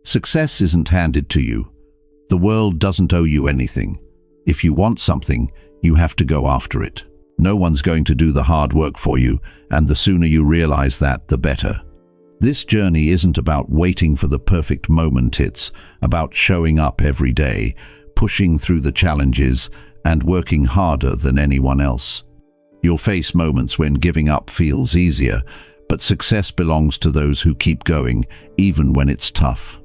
Success isn't handed to you. The world doesn't owe you anything. If you want something, you have to go after it. No one's going to do the hard work for you, and the sooner you realize that, the better. This journey isn't about waiting for the perfect moment, it's about showing up every day, pushing through the challenges, and working harder than anyone else. You'll face moments when giving up feels easier, but success belongs to those who keep going, even when it's tough.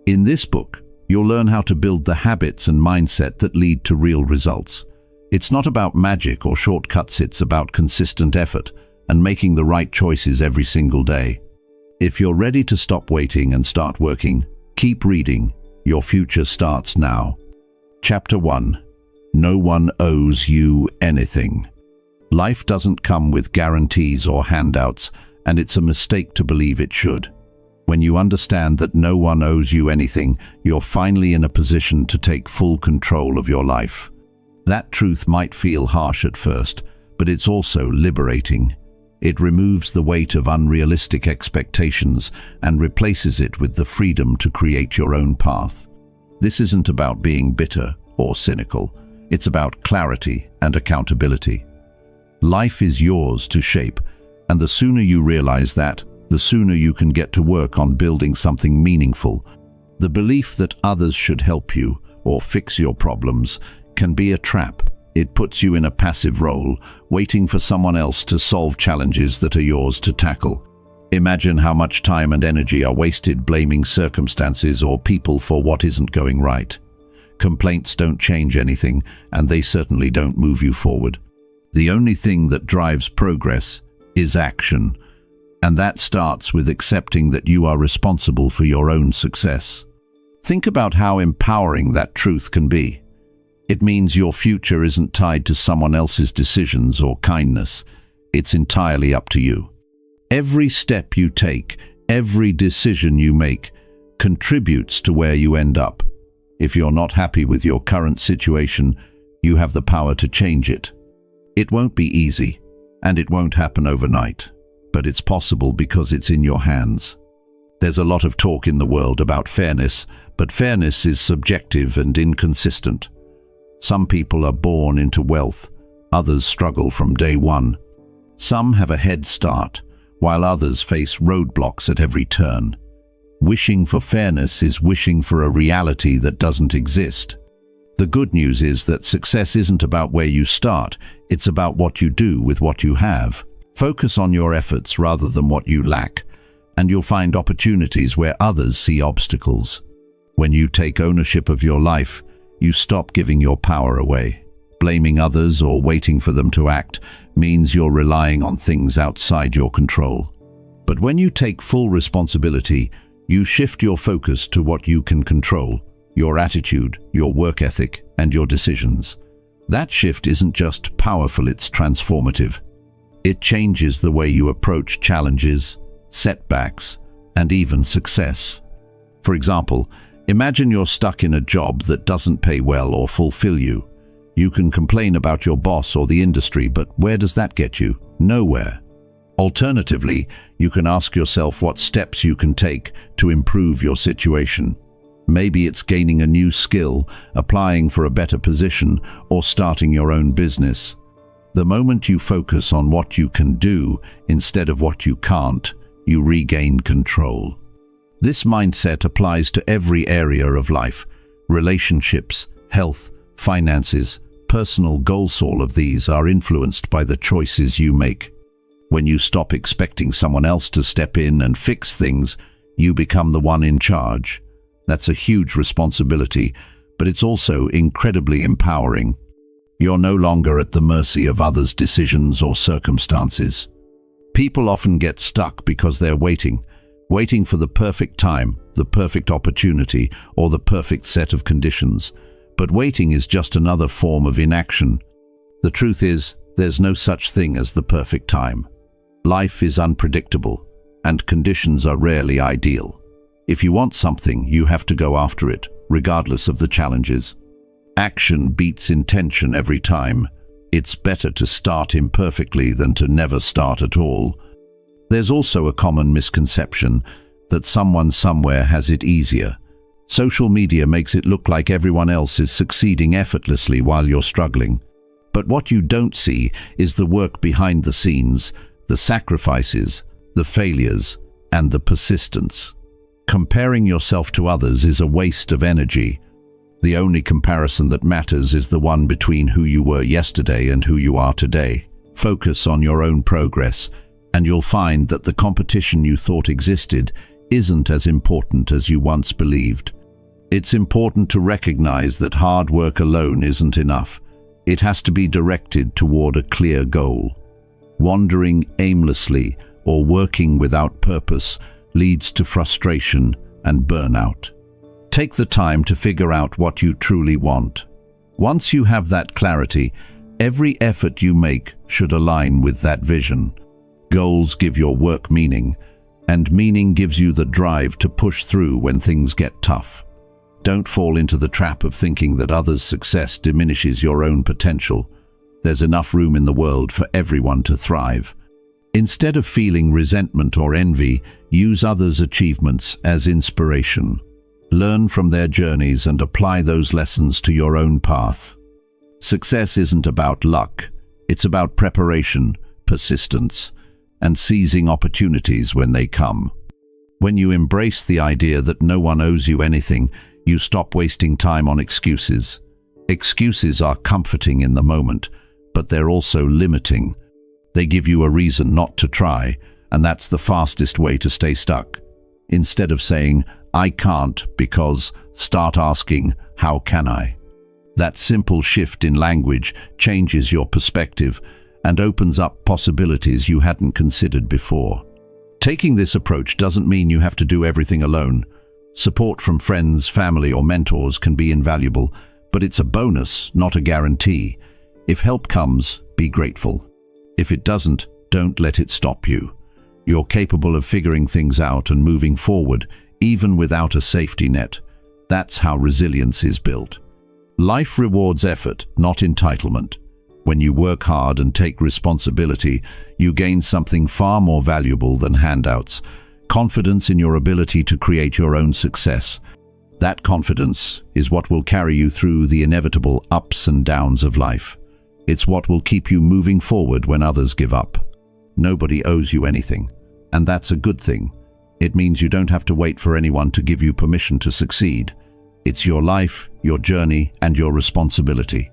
In this book, you'll learn how to build the habits and mindset that lead to real results. It's not about magic or shortcuts, it's about consistent effort and making the right choices every single day. If you're ready to stop waiting and start working, keep reading. Your future starts now. Chapter 1. No one owes you anything. Life doesn't come with guarantees or handouts, and it's a mistake to believe it should. When you understand that no one owes you anything, you're finally in a position to take full control of your life. That truth might feel harsh at first, but it's also liberating. It removes the weight of unrealistic expectations and replaces it with the freedom to create your own path. This isn't about being bitter or cynical. It's about clarity and accountability. Life is yours to shape, and the sooner you realize that, the sooner you can get to work on building something meaningful. The belief that others should help you or fix your problems can be a trap. It puts you in a passive role, waiting for someone else to solve challenges that are yours to tackle. Imagine how much time and energy are wasted blaming circumstances or people for what isn't going right. Complaints don't change anything, and they certainly don't move you forward. The only thing that drives progress is action, and that starts with accepting that you are responsible for your own success. Think about how empowering that truth can be. It means your future isn't tied to someone else's decisions or kindness. It's entirely up to you. Every step you take, every decision you make, contributes to where you end up. If you're not happy with your current situation, you have the power to change it. It won't be easy, and it won't happen overnight, but it's possible because it's in your hands. There's a lot of talk in the world about fairness, but fairness is subjective and inconsistent. Some people are born into wealth, others struggle from day one. Some have a head start, while others face roadblocks at every turn. Wishing for fairness is wishing for a reality that doesn't exist. The good news is that success isn't about where you start, it's about what you do with what you have. Focus on your efforts rather than what you lack, and you'll find opportunities where others see obstacles. When you take ownership of your life, you stop giving your power away. Blaming others or waiting for them to act means you're relying on things outside your control. But when you take full responsibility, you shift your focus to what you can control: your attitude, your work ethic, and your decisions. That shift isn't just powerful, it's transformative. It changes the way you approach challenges, setbacks, and even success. For example, imagine you're stuck in a job that doesn't pay well or fulfill you. You can complain about your boss or the industry, but where does that get you? Nowhere. Alternatively, you can ask yourself what steps you can take to improve your situation. Maybe it's gaining a new skill, applying for a better position, or starting your own business. The moment you focus on what you can do instead of what you can't, you regain control. This mindset applies to every area of life: relationships, health, finances, personal goals. All of these are influenced by the choices you make. When you stop expecting someone else to step in and fix things, you become the one in charge. That's a huge responsibility, but it's also incredibly empowering. You're no longer at the mercy of others' decisions or circumstances. People often get stuck because they're waiting for the perfect time, the perfect opportunity, or the perfect set of conditions. But waiting is just another form of inaction. The truth is, there's no such thing as the perfect time. Life is unpredictable, and conditions are rarely ideal. If you want something, you have to go after it, regardless of the challenges. Action beats intention every time. It's better to start imperfectly than to never start at all. There's also a common misconception that someone somewhere has it easier, Social media makes it look like everyone else is succeeding effortlessly while you're struggling. But what you don't see is the work behind the scenes, the sacrifices, the failures, and the persistence. Comparing yourself to others is a waste of energy. The only comparison that matters is the one between who you were yesterday and who you are today. Focus on your own progress, and you'll find that the competition you thought existed isn't as important as you once believed. It's important to recognize that hard work alone isn't enough. It has to be directed toward a clear goal. Wandering aimlessly or working without purpose leads to frustration and burnout. Take the time to figure out what you truly want. Once you have that clarity, every effort you make should align with that vision. Goals give your work meaning, and meaning gives you the drive to push through when things get tough. Don't fall into the trap of thinking that others' success diminishes your own potential. There's enough room in the world for everyone to thrive. Instead of feeling resentment or envy, use others' achievements as inspiration. Learn from their journeys and apply those lessons to your own path. Success isn't about luck. It's about preparation, persistence, and seizing opportunities when they come. When you embrace the idea that no one owes you anything, you stop wasting time on excuses. Excuses are comforting in the moment, but they're also limiting. They give you a reason not to try, and that's the fastest way to stay stuck. Instead of saying, "I can't because," start asking, "How can I?" That simple shift in language changes your perspective and opens up possibilities you hadn't considered before. Taking this approach doesn't mean you have to do everything alone. Support from friends, family, or mentors can be invaluable, but it's a bonus, not a guarantee. If help comes, be grateful. If it doesn't, don't let it stop you. You're capable of figuring things out and moving forward, even without a safety net. That's how resilience is built. Life rewards effort, not entitlement. When you work hard and take responsibility, you gain something far more valuable than handouts: confidence in your ability to create your own success. That confidence is what will carry you through the inevitable ups and downs of life. It's what will keep you moving forward when others give up. Nobody owes you anything, and that's a good thing. It means you don't have to wait for anyone to give you permission to succeed. It's your life, your journey, and your responsibility.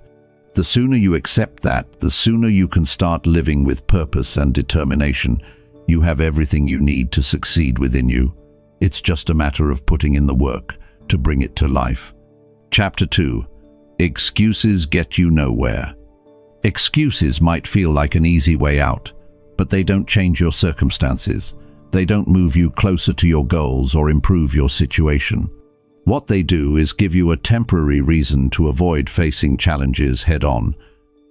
The sooner you accept that, the sooner you can start living with purpose and determination. You have everything you need to succeed within you. It's just a matter of putting in the work to bring it to life. Chapter 2. Excuses get you nowhere. Excuses might feel like an easy way out, but they don't change your circumstances. They don't move you closer to your goals or improve your situation. What they do is give you a temporary reason to avoid facing challenges head-on.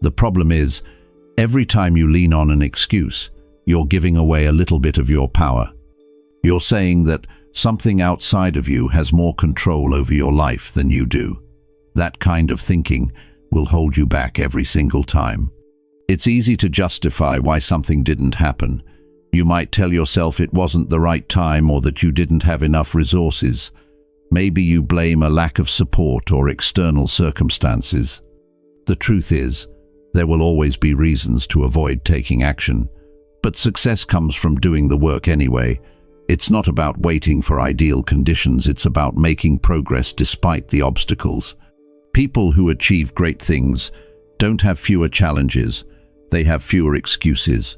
The problem is, every time you lean on an excuse, you're giving away a little bit of your power. You're saying that something outside of you has more control over your life than you do. That kind of thinking will hold you back every single time. It's easy to justify why something didn't happen. You might tell yourself it wasn't the right time or that you didn't have enough resources. Maybe you blame a lack of support or external circumstances. The truth is, there will always be reasons to avoid taking action. But success comes from doing the work anyway. It's not about waiting for ideal conditions, it's about making progress despite the obstacles. People who achieve great things don't have fewer challenges, they have fewer excuses.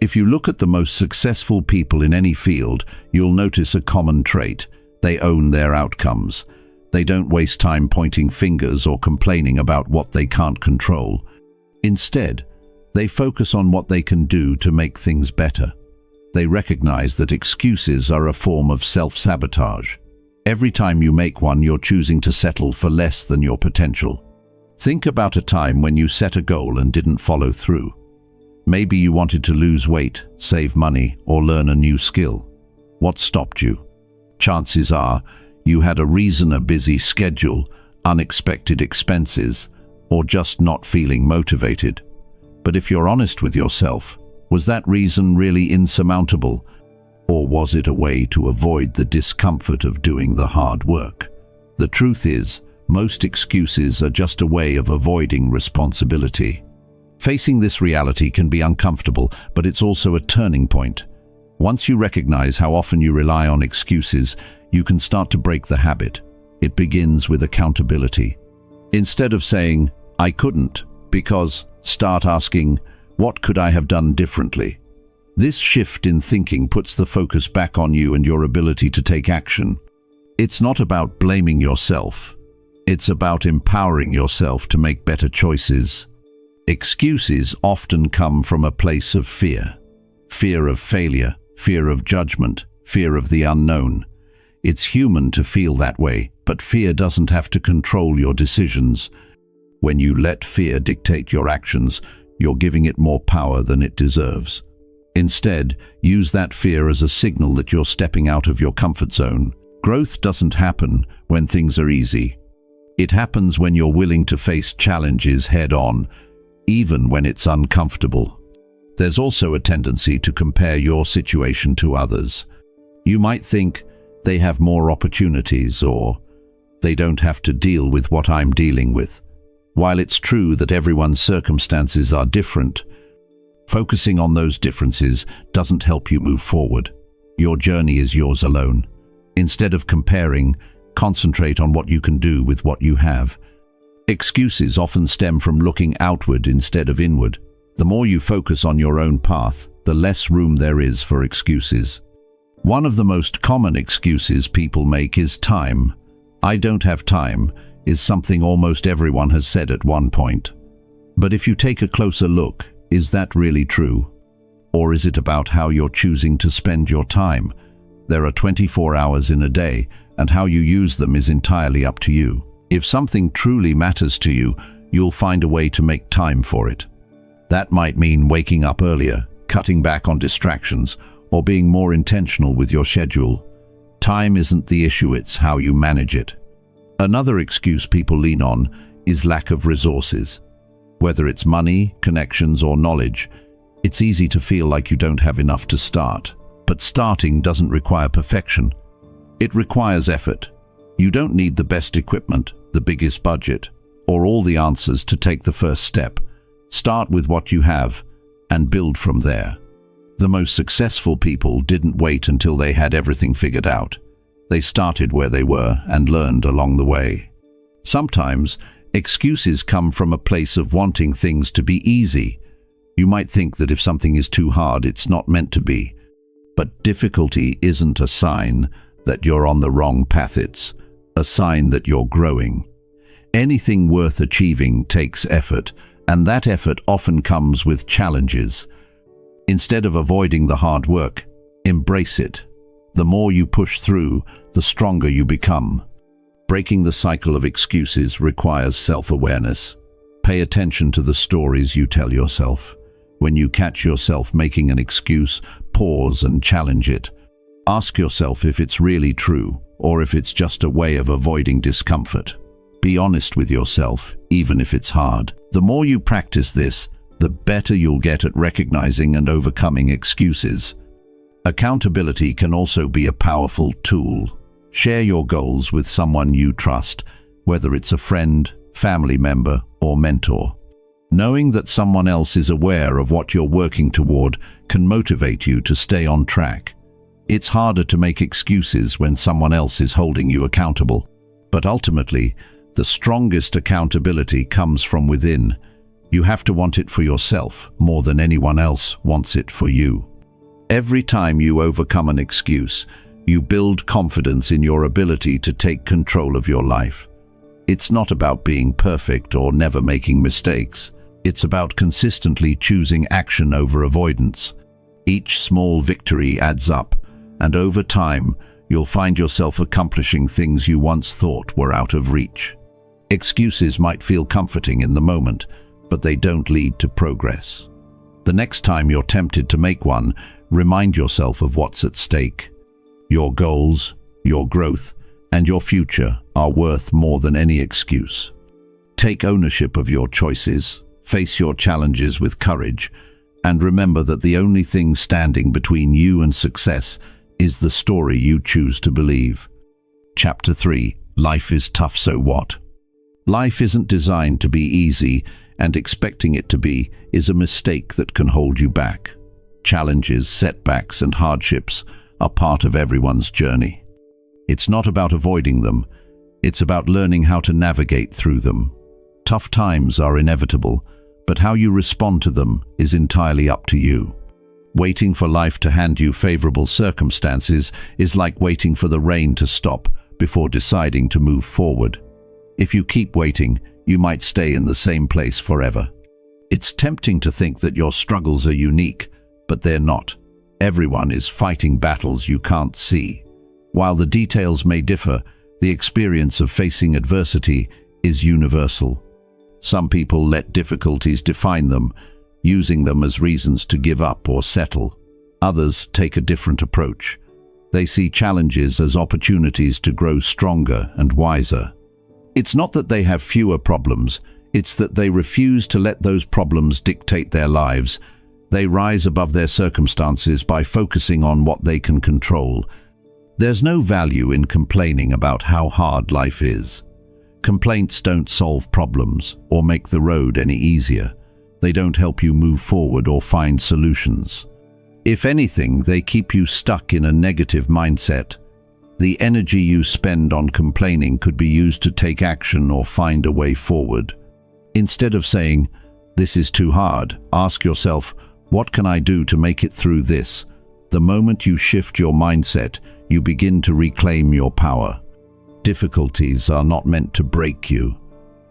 If you look at the most successful people in any field, you'll notice a common trait: they own their outcomes. They don't waste time pointing fingers or complaining about what they can't control. Instead, they focus on what they can do to make things better. They recognize that excuses are a form of self-sabotage. Every time you make one, you're choosing to settle for less than your potential. Think about a time when you set a goal and didn't follow through. Maybe you wanted to lose weight, save money, or learn a new skill. What stopped you? Chances are you had a reason: a busy schedule, unexpected expenses, or just not feeling motivated. But if you're honest with yourself, was that reason really insurmountable? Or was it a way to avoid the discomfort of doing the hard work? The truth is, most excuses are just a way of avoiding responsibility. Facing this reality can be uncomfortable, but it's also a turning point. Once you recognize how often you rely on excuses, you can start to break the habit. It begins with accountability. Instead of saying, "I couldn't," because, start asking, "What could I have done differently?" This shift in thinking puts the focus back on you and your ability to take action. It's not about blaming yourself. It's about empowering yourself to make better choices. Excuses often come from a place of fear. Fear of failure, fear of judgment, fear of the unknown. It's human to feel that way, but fear doesn't have to control your decisions. When you let fear dictate your actions, you're giving it more power than it deserves. Instead, use that fear as a signal that you're stepping out of your comfort zone. Growth doesn't happen when things are easy. It happens when you're willing to face challenges head-on, even when it's uncomfortable. There's also a tendency to compare your situation to others. You might think, they have more opportunities, or they don't have to deal with what I'm dealing with. While it's true that everyone's circumstances are different, focusing on those differences doesn't help you move forward. Your journey is yours alone. Instead of comparing, concentrate on what you can do with what you have. Excuses often stem from looking outward instead of inward. The more you focus on your own path, the less room there is for excuses. One of the most common excuses people make is time. "I don't have time" is something almost everyone has said at one point. But if you take a closer look, is that really true? Or is it about how you're choosing to spend your time? There are 24 hours in a day, and how you use them is entirely up to you. If something truly matters to you, you'll find a way to make time for it. That might mean waking up earlier, cutting back on distractions, or being more intentional with your schedule. Time isn't the issue, it's how you manage it. Another excuse people lean on is lack of resources. Whether it's money, connections, or knowledge, it's easy to feel like you don't have enough to start. But starting doesn't require perfection. It requires effort. You don't need the best equipment, the biggest budget, or all the answers to take the first step. Start with what you have and build from there. The most successful people didn't wait until they had everything figured out. They started where they were and learned along the way. Sometimes, excuses come from a place of wanting things to be easy. You might think that if something is too hard, it's not meant to be. But difficulty isn't a sign that you're on the wrong path, it's a sign that you're growing. Anything worth achieving takes effort, and that effort often comes with challenges. Instead of avoiding the hard work, embrace it. The more you push through, the stronger you become. Breaking the cycle of excuses requires self-awareness. Pay attention to the stories you tell yourself. When you catch yourself making an excuse, pause and challenge it. Ask yourself if it's really true, or if it's just a way of avoiding discomfort. Be honest with yourself, even if it's hard. The more you practice this, the better you'll get at recognizing and overcoming excuses. Accountability can also be a powerful tool. Share your goals with someone you trust, whether it's a friend, family member, or mentor. Knowing that someone else is aware of what you're working toward can motivate you to stay on track. It's harder to make excuses when someone else is holding you accountable. But ultimately, the strongest accountability comes from within. You have to want it for yourself more than anyone else wants it for you. Every time you overcome an excuse, you build confidence in your ability to take control of your life. It's not about being perfect or never making mistakes. It's about consistently choosing action over avoidance. Each small victory adds up, and over time, you'll find yourself accomplishing things you once thought were out of reach. Excuses might feel comforting in the moment, but they don't lead to progress. The next time you're tempted to make one, remind yourself of what's at stake. Your goals, your growth, and your future are worth more than any excuse. Take ownership of your choices, face your challenges with courage, and remember that the only thing standing between you and success is the story you choose to believe. Chapter 3. Life is tough, so what? Life isn't designed to be easy, and expecting it to be is a mistake that can hold you back. Challenges, setbacks, and hardships are part of everyone's journey. It's not about avoiding them, it's about learning how to navigate through them. Tough times are inevitable, but how you respond to them is entirely up to you. Waiting for life to hand you favorable circumstances is like waiting for the rain to stop before deciding to move forward. If you keep waiting, you might stay in the same place forever. It's tempting to think that your struggles are unique, but they're not. Everyone is fighting battles you can't see. While the details may differ, the experience of facing adversity is universal. Some people let difficulties define them, using them as reasons to give up or settle. Others take a different approach. They see challenges as opportunities to grow stronger and wiser. It's not that they have fewer problems, it's that they refuse to let those problems dictate their lives. They rise above their circumstances by focusing on what they can control. There's no value in complaining about how hard life is. Complaints don't solve problems or make the road any easier. They don't help you move forward or find solutions. If anything, they keep you stuck in a negative mindset. The energy you spend on complaining could be used to take action or find a way forward. Instead of saying, "This is too hard," ask yourself, "What can I do to make it through this?" The moment you shift your mindset, you begin to reclaim your power. Difficulties are not meant to break you.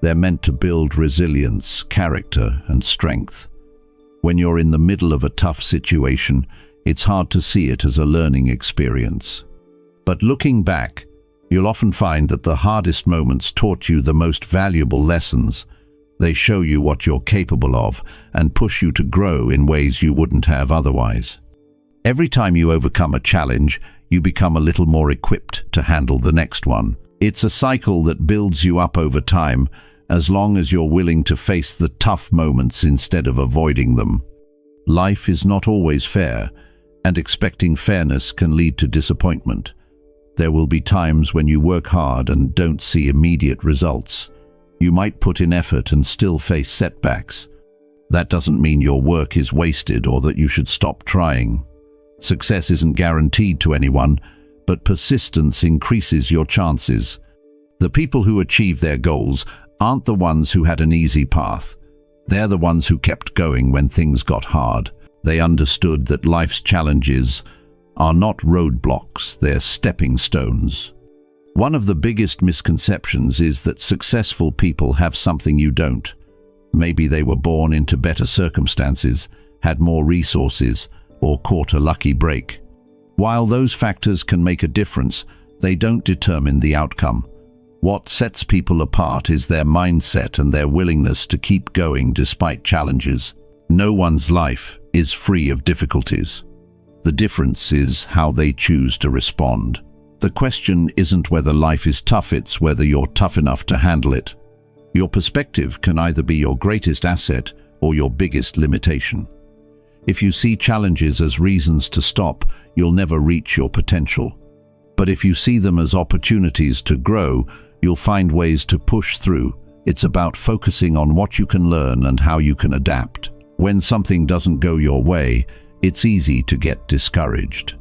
They're meant to build resilience, character, and strength. When you're in the middle of a tough situation, it's hard to see it as a learning experience. But looking back, you'll often find that the hardest moments taught you the most valuable lessons. They show you what you're capable of and push you to grow in ways you wouldn't have otherwise. Every time you overcome a challenge, you become a little more equipped to handle the next one. It's a cycle that builds you up over time, as long as you're willing to face the tough moments instead of avoiding them. Life is not always fair, and expecting fairness can lead to disappointment. There will be times when you work hard and don't see immediate results. You might put in effort and still face setbacks. That doesn't mean your work is wasted or that you should stop trying. Success isn't guaranteed to anyone, but persistence increases your chances. The people who achieve their goals aren't the ones who had an easy path. They're the ones who kept going when things got hard. They understood that life's challenges are not roadblocks, they're stepping stones. One of the biggest misconceptions is that successful people have something you don't. Maybe they were born into better circumstances, had more resources, or caught a lucky break. While those factors can make a difference, they don't determine the outcome. What sets people apart is their mindset and their willingness to keep going despite challenges. No one's life is free of difficulties. The difference is how they choose to respond. The question isn't whether life is tough, it's whether you're tough enough to handle it. Your perspective can either be your greatest asset or your biggest limitation. If you see challenges as reasons to stop, you'll never reach your potential. But if you see them as opportunities to grow, you'll find ways to push through. It's about focusing on what you can learn and how you can adapt. When something doesn't go your way, it's easy to get discouraged.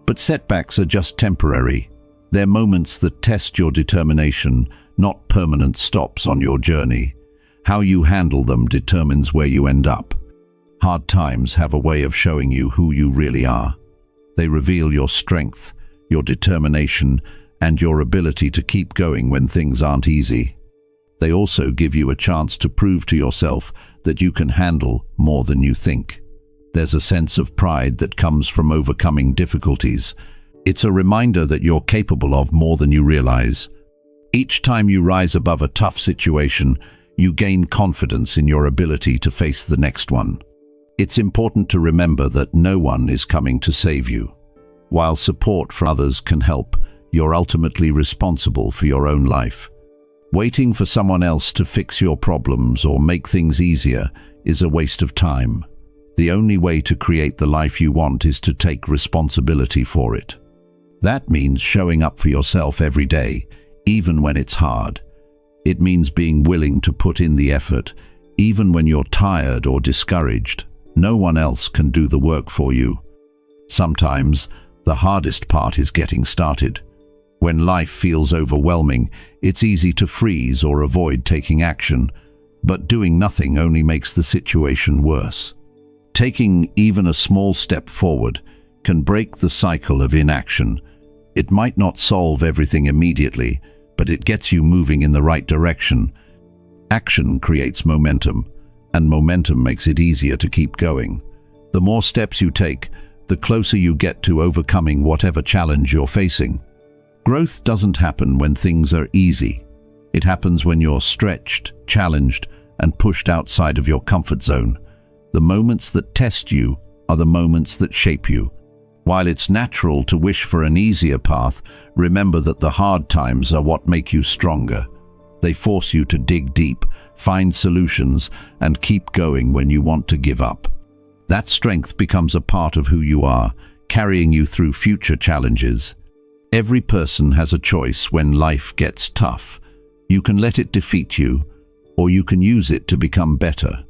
But setbacks are just temporary. They're moments that test your determination, not permanent stops on your journey. How you handle them determines where you end up. Hard times have a way of showing you who you really are. They reveal your strength, your determination, and your ability to keep going when things aren't easy. They also give you a chance to prove to yourself that you can handle more than you think. There's a sense of pride that comes from overcoming difficulties. It's a reminder that you're capable of more than you realize. Each time you rise above a tough situation, you gain confidence in your ability to face the next one. It's important to remember that no one is coming to save you. While support from others can help, you're ultimately responsible for your own life. Waiting for someone else to fix your problems or make things easier is a waste of time. The only way to create the life you want is to take responsibility for it. That means showing up for yourself every day, even when it's hard. It means being willing to put in the effort, even when you're tired or discouraged. No one else can do the work for you. Sometimes, the hardest part is getting started. When life feels overwhelming, it's easy to freeze or avoid taking action, but doing nothing only makes the situation worse. Taking even a small step forward can break the cycle of inaction. It might not solve everything immediately, but it gets you moving in the right direction. Action creates momentum, and momentum makes it easier to keep going. The more steps you take, the closer you get to overcoming whatever challenge you're facing. Growth doesn't happen when things are easy. It happens when you're stretched, challenged, and pushed outside of your comfort zone. The moments that test you are the moments that shape you. While it's natural to wish for an easier path, remember that the hard times are what make you stronger. They force you to dig deep, find solutions, and keep going when you want to give up. That strength becomes a part of who you are, carrying you through future challenges. Every person has a choice when life gets tough. You can let it defeat you, or you can use it to become better.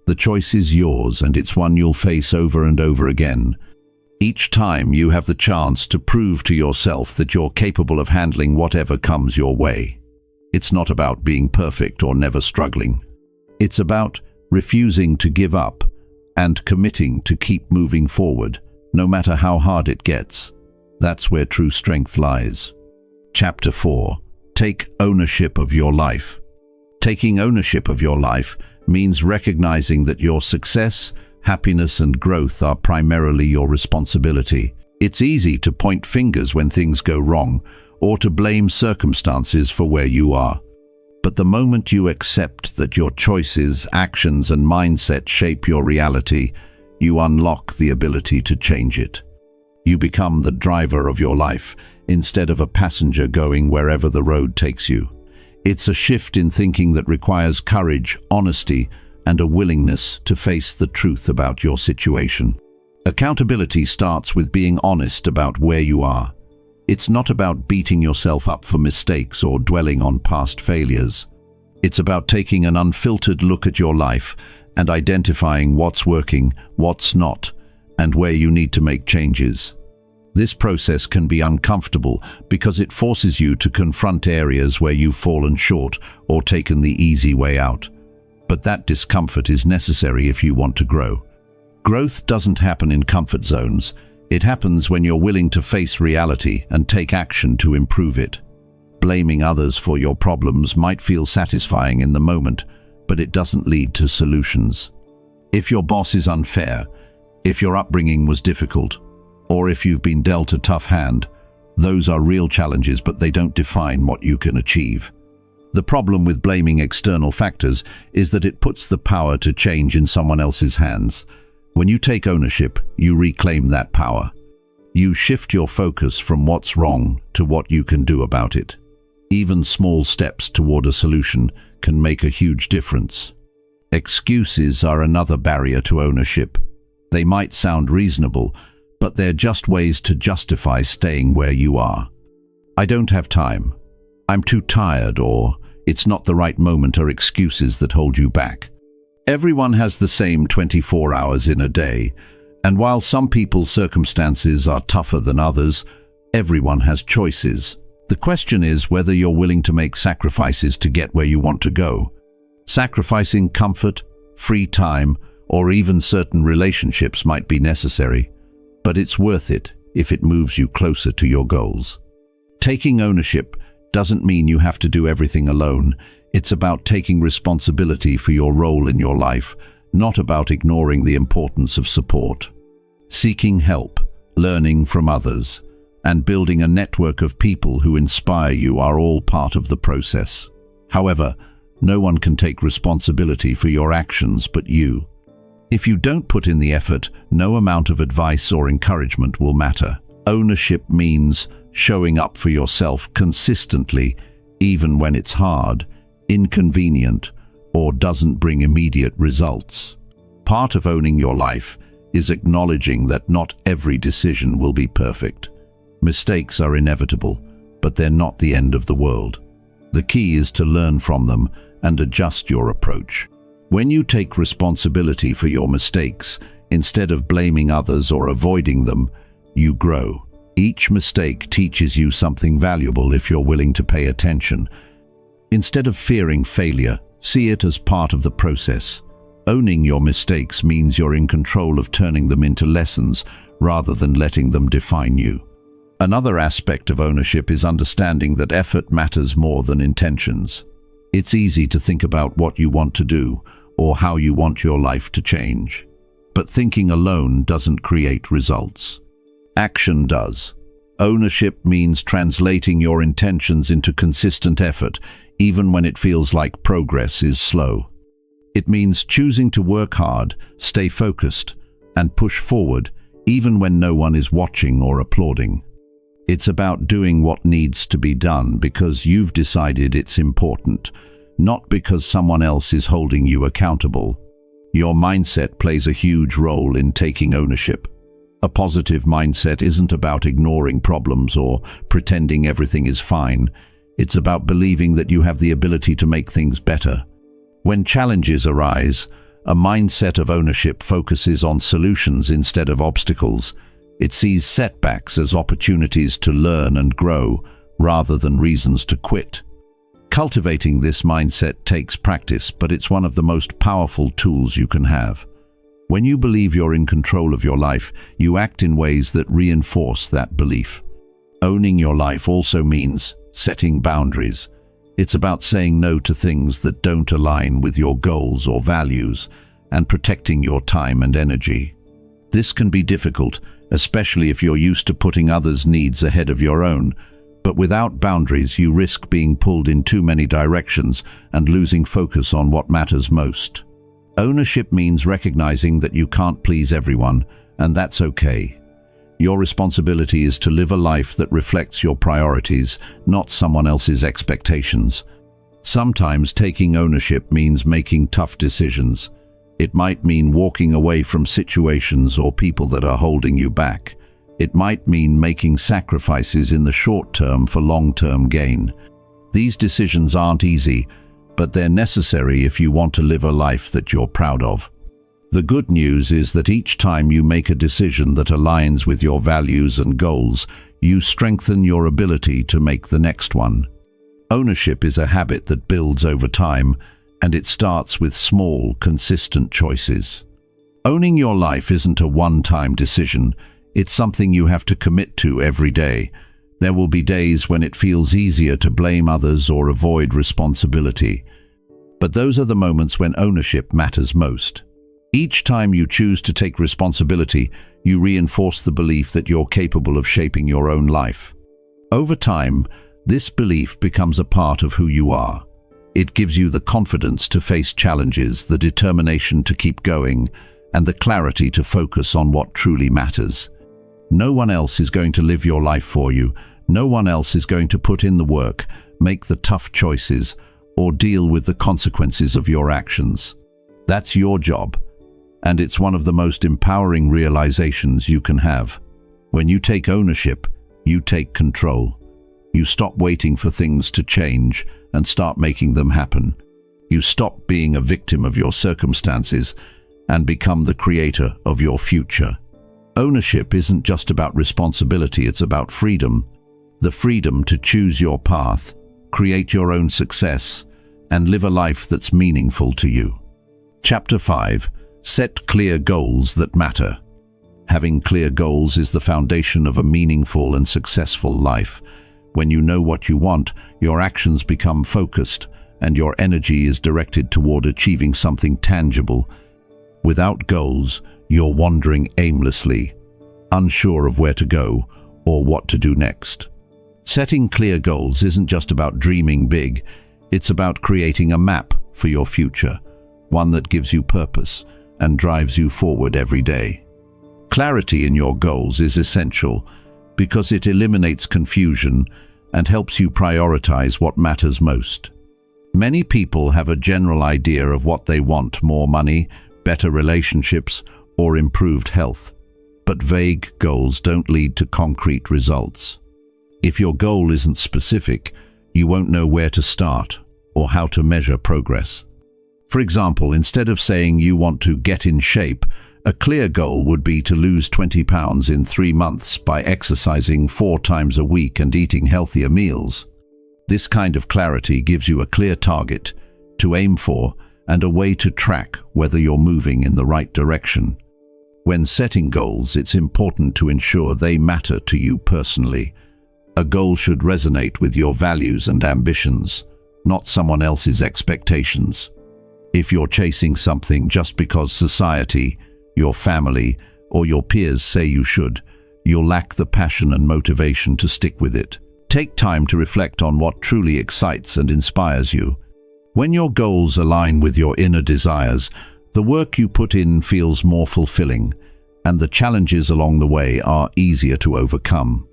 The choice is yours, and it's one you'll face over and over again. Each time you have the chance to prove to yourself that you're capable of handling whatever comes your way. It's not about being perfect or never struggling. It's about refusing to give up and committing to keep moving forward, no matter how hard it gets. That's where true strength lies. Chapter 4. Take ownership of your life. Taking ownership of your life means recognizing that your success, happiness, and growth are primarily your responsibility. It's easy to point fingers when things go wrong, or to blame circumstances for where you are. But the moment you accept that your choices, actions, and mindset shape your reality, you unlock the ability to change it. You become the driver of your life, instead of a passenger going wherever the road takes you. It's a shift in thinking that requires courage, honesty, and a willingness to face the truth about your situation. Accountability starts with being honest about where you are. It's not about beating yourself up for mistakes or dwelling on past failures. It's about taking an unfiltered look at your life and identifying what's working, what's not, and where you need to make changes. This process can be uncomfortable because it forces you to confront areas where you've fallen short or taken the easy way out. But that discomfort is necessary if you want to grow. Growth doesn't happen in comfort zones. It happens when you're willing to face reality and take action to improve it. Blaming others for your problems might feel satisfying in the moment, but it doesn't lead to solutions. If your boss is unfair, if your upbringing was difficult, or if you've been dealt a tough hand, those are real challenges, but they don't define what you can achieve. The problem with blaming external factors is that it puts the power to change in someone else's hands. When you take ownership, you reclaim that power. You shift your focus from what's wrong to what you can do about it. Even small steps toward a solution can make a huge difference. Excuses are another barrier to ownership. They might sound reasonable, but they're just ways to justify staying where you are. I don't have time. I'm too tired, or it's not the right moment, are excuses that hold you back. Everyone has the same 24 hours in a day, and while some people's circumstances are tougher than others, everyone has choices. The question is whether you're willing to make sacrifices to get where you want to go. Sacrificing comfort, free time, or even certain relationships might be necessary, but it's worth it if it moves you closer to your goals. Taking ownership doesn't mean you have to do everything alone. It's about taking responsibility for your role in your life, not about ignoring the importance of support. Seeking help, learning from others, and building a network of people who inspire you are all part of the process. However, no one can take responsibility for your actions but you. If you don't put in the effort, no amount of advice or encouragement will matter. Ownership means showing up for yourself consistently, even when it's hard, inconvenient, or doesn't bring immediate results. Part of owning your life is acknowledging that not every decision will be perfect. Mistakes are inevitable, but they're not the end of the world. The key is to learn from them and adjust your approach. When you take responsibility for your mistakes, instead of blaming others or avoiding them, you grow. Each mistake teaches you something valuable if you're willing to pay attention. Instead of fearing failure, see it as part of the process. Owning your mistakes means you're in control of turning them into lessons rather than letting them define you. Another aspect of ownership is understanding that effort matters more than intentions. It's easy to think about what you want to do or how you want your life to change. But thinking alone doesn't create results. Action does. Ownership means translating your intentions into consistent effort, even when it feels like progress is slow. It means choosing to work hard, stay focused, and push forward, even when no one is watching or applauding. It's about doing what needs to be done because you've decided it's important, not because someone else is holding you accountable. Your mindset plays a huge role in taking ownership. A positive mindset isn't about ignoring problems or pretending everything is fine. It's about believing that you have the ability to make things better. When challenges arise, a mindset of ownership focuses on solutions instead of obstacles. It sees setbacks as opportunities to learn and grow, rather than reasons to quit. Cultivating this mindset takes practice, but it's one of the most powerful tools you can have. When you believe you're in control of your life, you act in ways that reinforce that belief. Owning your life also means setting boundaries. It's about saying no to things that don't align with your goals or values, and protecting your time and energy. This can be difficult, especially if you're used to putting others' needs ahead of your own. But without boundaries, you risk being pulled in too many directions and losing focus on what matters most. Ownership means recognizing that you can't please everyone, and that's okay. Your responsibility is to live a life that reflects your priorities, not someone else's expectations. Sometimes taking ownership means making tough decisions. It might mean walking away from situations or people that are holding you back. It might mean making sacrifices in the short term for long-term gain. These decisions aren't easy, but they're necessary if you want to live a life that you're proud of. The good news is that each time you make a decision that aligns with your values and goals, you strengthen your ability to make the next one. Ownership is a habit that builds over time, and it starts with small, consistent choices. Owning your life isn't a one-time decision. It's something you have to commit to every day. There will be days when it feels easier to blame others or avoid responsibility. But those are the moments when ownership matters most. Each time you choose to take responsibility, you reinforce the belief that you're capable of shaping your own life. Over time, this belief becomes a part of who you are. It gives you the confidence to face challenges, the determination to keep going, and the clarity to focus on what truly matters. No one else is going to live your life for you. No one else is going to put in the work, make the tough choices, or deal with the consequences of your actions. That's your job, and it's one of the most empowering realizations you can have. When you take ownership, you take control. You stop waiting for things to change and start making them happen. You stop being a victim of your circumstances and become the creator of your future. Ownership isn't just about responsibility, it's about freedom. The freedom to choose your path, create your own success, and live a life that's meaningful to you. Chapter 5. Set clear goals that matter. Having clear goals is the foundation of a meaningful and successful life. When you know what you want, your actions become focused, and your energy is directed toward achieving something tangible. Without goals, you're wandering aimlessly, unsure of where to go or what to do next. Setting clear goals isn't just about dreaming big, it's about creating a map for your future, one that gives you purpose and drives you forward every day. Clarity in your goals is essential because it eliminates confusion and helps you prioritize what matters most. Many people have a general idea of what they want: more money, better relationships, or improved health. But vague goals don't lead to concrete results. If your goal isn't specific, you won't know where to start or how to measure progress. For example, instead of saying you want to get in shape, a clear goal would be to lose 20 pounds in 3 months by exercising 4 times a week and eating healthier meals. This kind of clarity gives you a clear target to aim for and a way to track whether you're moving in the right direction. When setting goals, it's important to ensure they matter to you personally. A goal should resonate with your values and ambitions, not someone else's expectations. If you're chasing something just because society, your family, or your peers say you should, you'll lack the passion and motivation to stick with it. Take time to reflect on what truly excites and inspires you. When your goals align with your inner desires, the work you put in feels more fulfilling, and the challenges along the way are easier to overcome.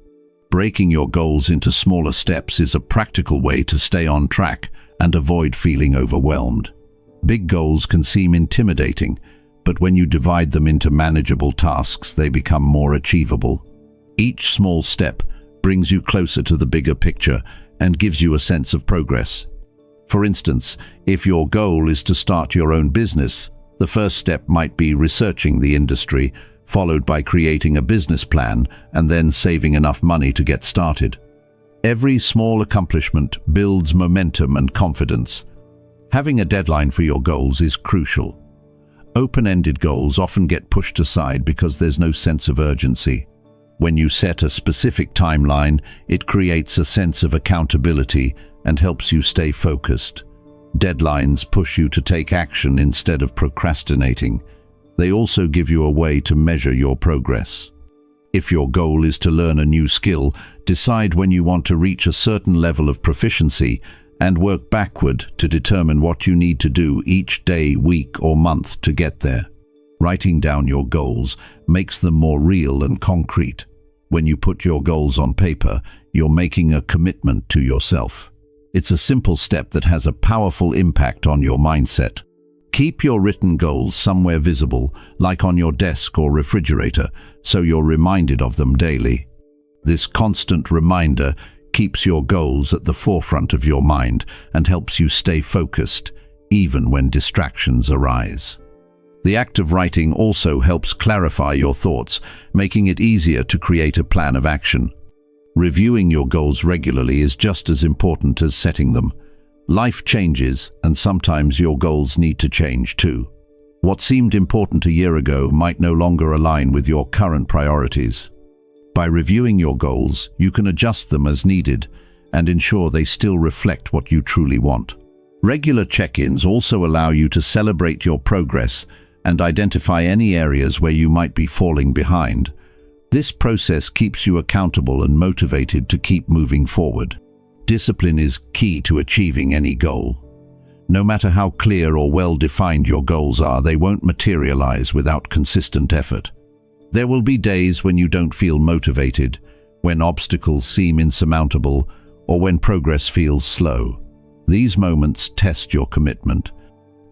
Breaking your goals into smaller steps is a practical way to stay on track and avoid feeling overwhelmed. Big goals can seem intimidating, but when you divide them into manageable tasks, they become more achievable. Each small step brings you closer to the bigger picture and gives you a sense of progress. For instance, if your goal is to start your own business, the first step might be researching the industry, followed by creating a business plan and then saving enough money to get started. Every small accomplishment builds momentum and confidence. Having a deadline for your goals is crucial. Open-ended goals often get pushed aside because there's no sense of urgency. When you set a specific timeline, it creates a sense of accountability and helps you stay focused. Deadlines push you to take action instead of procrastinating. They also give you a way to measure your progress. If your goal is to learn a new skill, decide when you want to reach a certain level of proficiency and work backward to determine what you need to do each day, week, or month to get there. Writing down your goals makes them more real and concrete. When you put your goals on paper, you're making a commitment to yourself. It's a simple step that has a powerful impact on your mindset. Keep your written goals somewhere visible, like on your desk or refrigerator, so you're reminded of them daily. This constant reminder keeps your goals at the forefront of your mind and helps you stay focused, even when distractions arise. The act of writing also helps clarify your thoughts, making it easier to create a plan of action. Reviewing your goals regularly is just as important as setting them. Life changes, and sometimes your goals need to change too. What seemed important a year ago might no longer align with your current priorities. By reviewing your goals, you can adjust them as needed and ensure they still reflect what you truly want. Regular check-ins also allow you to celebrate your progress and identify any areas where you might be falling behind. This process keeps you accountable and motivated to keep moving forward. Discipline is key to achieving any goal. No matter how clear or well-defined your goals are, they won't materialize without consistent effort. There will be days when you don't feel motivated, when obstacles seem insurmountable, or when progress feels slow. These moments test your commitment.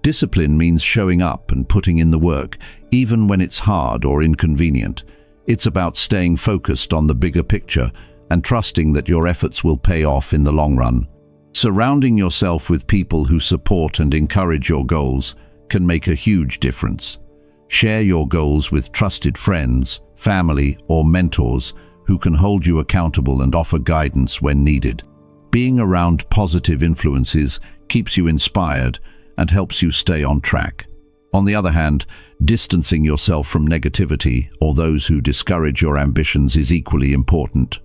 Discipline means showing up and putting in the work, even when it's hard or inconvenient. It's about staying focused on the bigger picture and trusting that your efforts will pay off in the long run. Surrounding yourself with people who support and encourage your goals can make a huge difference. Share your goals with trusted friends, family, or mentors who can hold you accountable and offer guidance when needed. Being around positive influences keeps you inspired and helps you stay on track. On the other hand, distancing yourself from negativity or those who discourage your ambitions is equally important.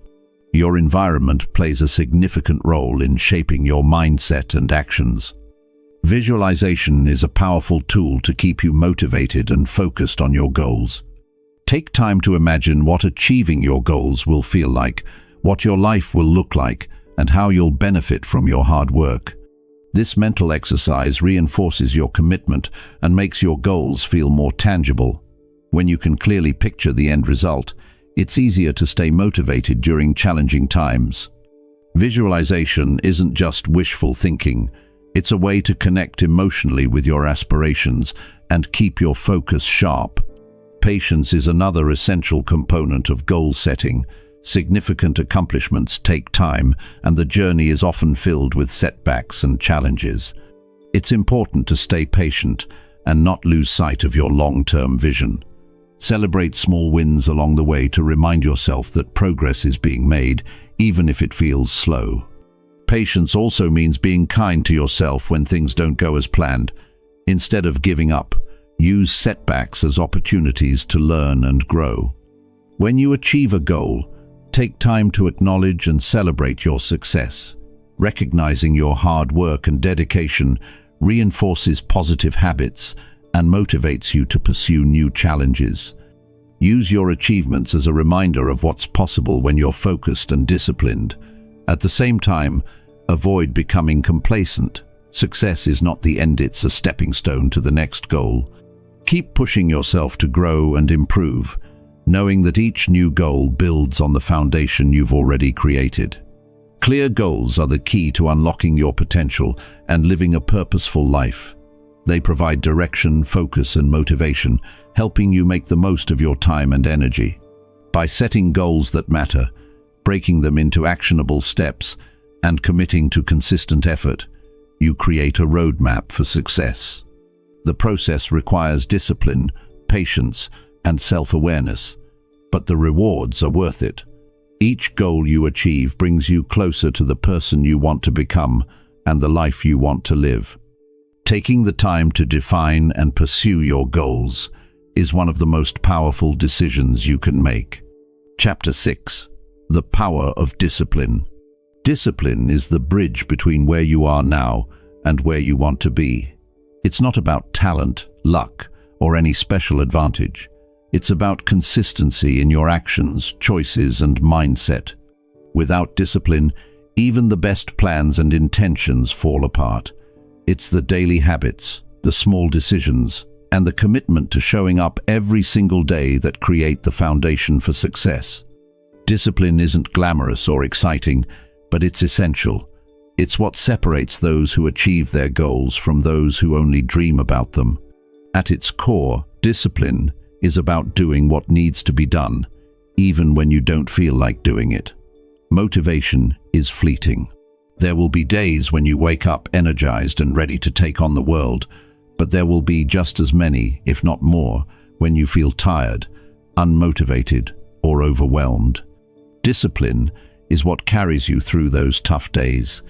Your environment plays a significant role in shaping your mindset and actions. Visualization is a powerful tool to keep you motivated and focused on your goals. Take time to imagine what achieving your goals will feel like, what your life will look like, and how you'll benefit from your hard work. This mental exercise reinforces your commitment and makes your goals feel more tangible. When you can clearly picture the end result, it's easier to stay motivated during challenging times. Visualization isn't just wishful thinking. It's a way to connect emotionally with your aspirations and keep your focus sharp. Patience is another essential component of goal setting. Significant accomplishments take time, and the journey is often filled with setbacks and challenges. It's important to stay patient and not lose sight of your long-term vision. Celebrate small wins along the way to remind yourself that progress is being made, even if it feels slow. Patience also means being kind to yourself when things don't go as planned. Instead of giving up, use setbacks as opportunities to learn and grow. When you achieve a goal, take time to acknowledge and celebrate your success. Recognizing your hard work and dedication reinforces positive habits and motivates you to pursue new challenges. Use your achievements as a reminder of what's possible when you're focused and disciplined. At the same time, avoid becoming complacent. Success is not the end, it's a stepping stone to the next goal. Keep pushing yourself to grow and improve, knowing that each new goal builds on the foundation you've already created. Clear goals are the key to unlocking your potential and living a purposeful life. They provide direction, focus, and motivation, helping you make the most of your time and energy. By setting goals that matter, breaking them into actionable steps, and committing to consistent effort, you create a roadmap for success. The process requires discipline, patience, and self-awareness, but the rewards are worth it. Each goal you achieve brings you closer to the person you want to become and the life you want to live. Taking the time to define and pursue your goals is one of the most powerful decisions you can make. Chapter 6. The Power of Discipline. Discipline is the bridge between where you are now and where you want to be. It's not about talent, luck, or any special advantage. It's about consistency in your actions, choices, and mindset. Without discipline, even the best plans and intentions fall apart. It's the daily habits, the small decisions, and the commitment to showing up every single day that create the foundation for success. Discipline isn't glamorous or exciting, but it's essential. It's what separates those who achieve their goals from those who only dream about them. At its core, discipline is about doing what needs to be done, even when you don't feel like doing it. Motivation is fleeting. There will be days when you wake up energized and ready to take on the world, but there will be just as many, if not more, when you feel tired, unmotivated, or overwhelmed. Discipline is what carries you through those tough days.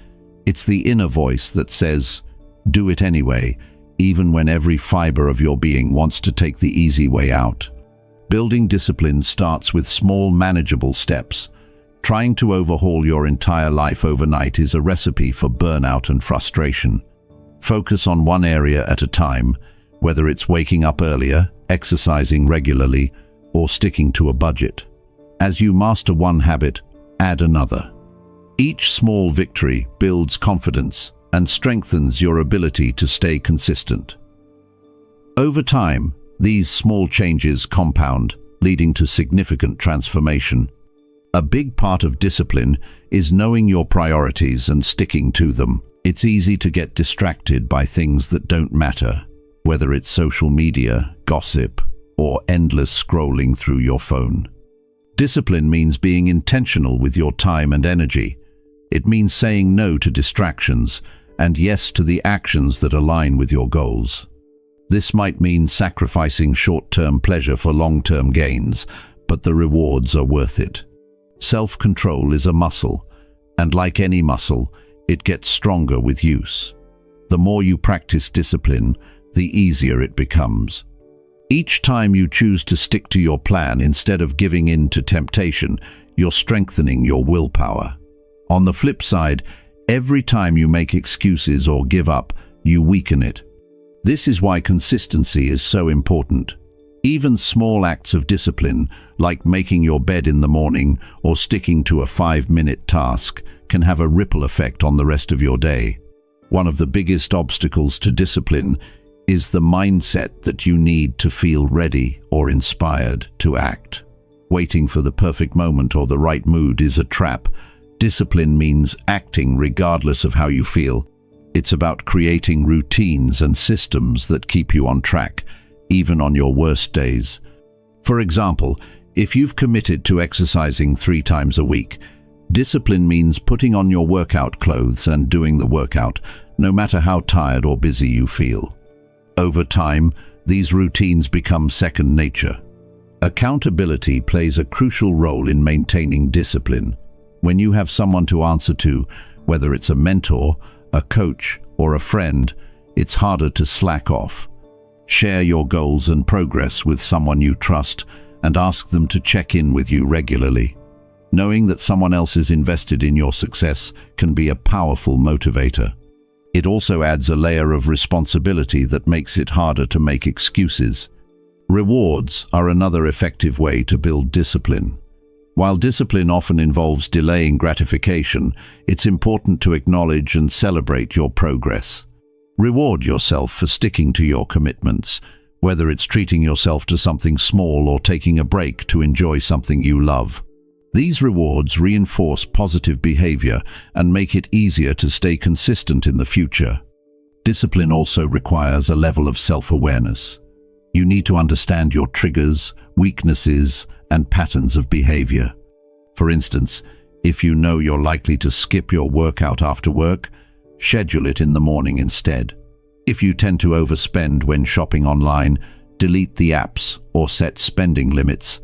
It's the inner voice that says, "Do it anyway," even when every fiber of your being wants to take the easy way out. Building discipline starts with small, manageable steps. Trying to overhaul your entire life overnight is a recipe for burnout and frustration. Focus on one area at a time, whether it's waking up earlier, exercising regularly, or sticking to a budget. As you master one habit, add another. Each small victory builds confidence and strengthens your ability to stay consistent. Over time, these small changes compound, leading to significant transformation. A big part of discipline is knowing your priorities and sticking to them. It's easy to get distracted by things that don't matter, whether it's social media, gossip, or endless scrolling through your phone. Discipline means being intentional with your time and energy. It means saying no to distractions and yes to the actions that align with your goals. This might mean sacrificing short-term pleasure for long-term gains, but the rewards are worth it. Self-control is a muscle, and like any muscle, it gets stronger with use. The more you practice discipline, the easier it becomes. Each time you choose to stick to your plan instead of giving in to temptation, you're strengthening your willpower. On the flip side, every time you make excuses or give up, you weaken it. This is why consistency is so important. Even small acts of discipline, like making your bed in the morning or sticking to a 5-minute task, can have a ripple effect on the rest of your day. One of the biggest obstacles to discipline is the mindset that you need to feel ready or inspired to act. Waiting for the perfect moment or the right mood is a trap. Discipline means acting regardless of how you feel. It's about creating routines and systems that keep you on track, even on your worst days. For example, If you've committed to exercising 3 times a week, discipline means putting on your workout clothes and doing the workout, no matter how tired or busy you feel. Over time, these routines become second nature. Accountability plays a crucial role in maintaining discipline. When you have someone to answer to, whether it's a mentor, a coach, or a friend, it's harder to slack off. Share your goals and progress with someone you trust and ask them to check in with you regularly. Knowing that someone else is invested in your success can be a powerful motivator. It also adds a layer of responsibility that makes it harder to make excuses. Rewards are another effective way to build discipline. While discipline often involves delaying gratification, it's important to acknowledge and celebrate your progress. Reward yourself for sticking to your commitments, whether it's treating yourself to something small or taking a break to enjoy something you love. These rewards reinforce positive behavior and make it easier to stay consistent in the future. Discipline also requires a level of self-awareness. You need to understand your triggers, weaknesses, and patterns of behavior. For instance, if you know you're likely to skip your workout after work, schedule it in the morning instead. If you tend to overspend when shopping online, delete the apps or set spending limits.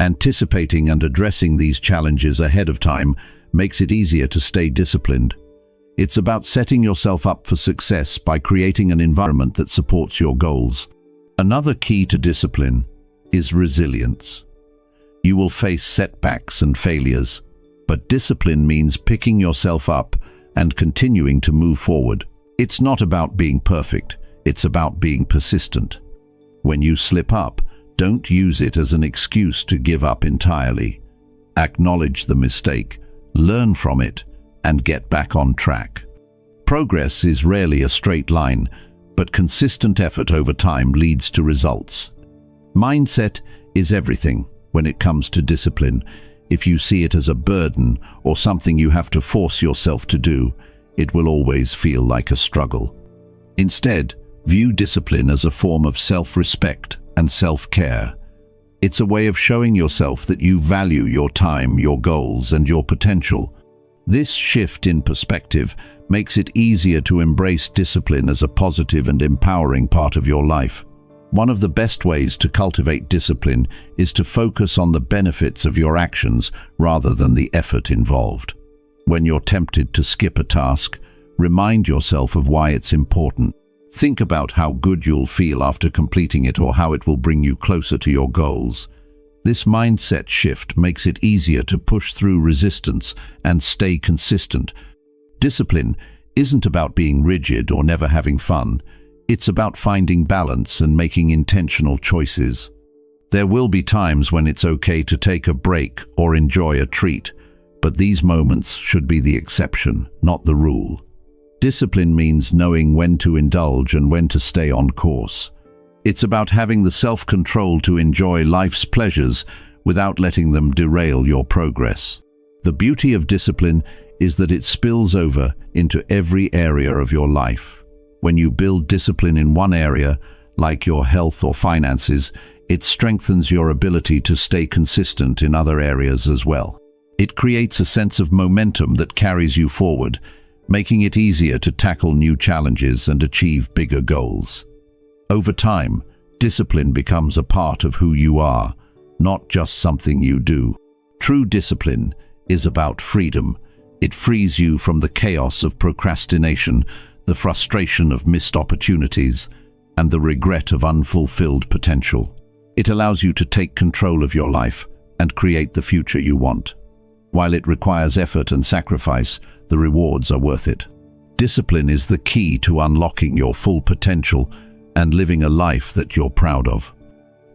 Anticipating and addressing these challenges ahead of time makes it easier to stay disciplined. It's about setting yourself up for success by creating an environment that supports your goals. Another key to discipline is resilience. You will face setbacks and failures, but discipline means picking yourself up and continuing to move forward. It's not about being perfect, it's about being persistent. When you slip up, don't use it as an excuse to give up entirely. Acknowledge the mistake, learn from it, and get back on track. Progress is rarely a straight line, but consistent effort over time leads to results. Mindset is everything when it comes to discipline. If you see it as a burden or something you have to force yourself to do, it will always feel like a struggle. Instead, view discipline as a form of self-respect and self-care. It's a way of showing yourself that you value your time, your goals, and your potential. This shift in perspective makes it easier to embrace discipline as a positive and empowering part of your life. One of the best ways to cultivate discipline is to focus on the benefits of your actions rather than the effort involved. When you're tempted to skip a task, remind yourself of why it's important. Think about how good you'll feel after completing it or how it will bring you closer to your goals. This mindset shift makes it easier to push through resistance and stay consistent. Discipline isn't about being rigid or never having fun. It's about finding balance and making intentional choices. There will be times when it's okay to take a break or enjoy a treat, but these moments should be the exception, not the rule. Discipline means knowing when to indulge and when to stay on course. It's about having the self-control to enjoy life's pleasures without letting them derail your progress. The beauty of discipline is that it spills over into every area of your life. When you build discipline in one area, like your health or finances, it strengthens your ability to stay consistent in other areas as well. It creates a sense of momentum that carries you forward, making it easier to tackle new challenges and achieve bigger goals. Over time, discipline becomes a part of who you are, not just something you do. True discipline is about freedom. It frees you from the chaos of procrastination, the frustration of missed opportunities, and the regret of unfulfilled potential. It allows you to take control of your life and create the future you want. While it requires effort and sacrifice, the rewards are worth it. Discipline is the key to unlocking your full potential and living a life that you're proud of.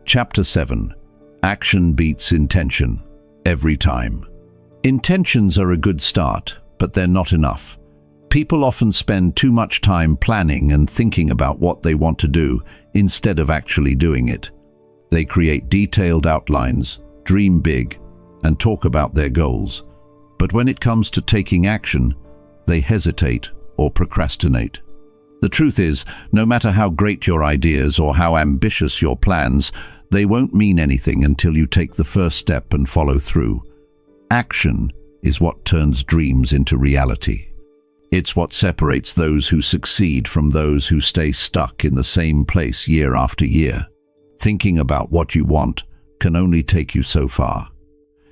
Chapter 7. Action beats intention every time. Intentions are a good start, but they're not enough. People often spend too much time planning and thinking about what they want to do instead of actually doing it. They create detailed outlines, dream big, and talk about their goals. But when it comes to taking action, they hesitate or procrastinate. The truth is, no matter how great your ideas or how ambitious your plans, they won't mean anything until you take the first step and follow through. Action is what turns dreams into reality. It's what separates those who succeed from those who stay stuck in the same place year after year. Thinking about what you want can only take you so far.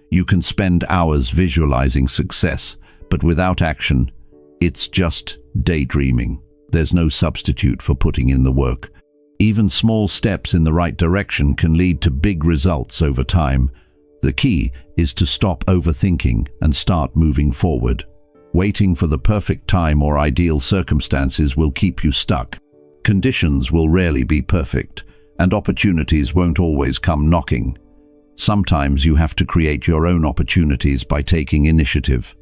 You can spend hours visualizing success, but without action, it's just daydreaming. There's no substitute for putting in the work. Even small steps in the right direction can lead to big results over time. The key is to stop overthinking and start moving forward. Waiting for the perfect time or ideal circumstances will keep you stuck. Conditions will rarely be perfect, and opportunities won't always come knocking. Sometimes you have to create your own opportunities by taking initiative.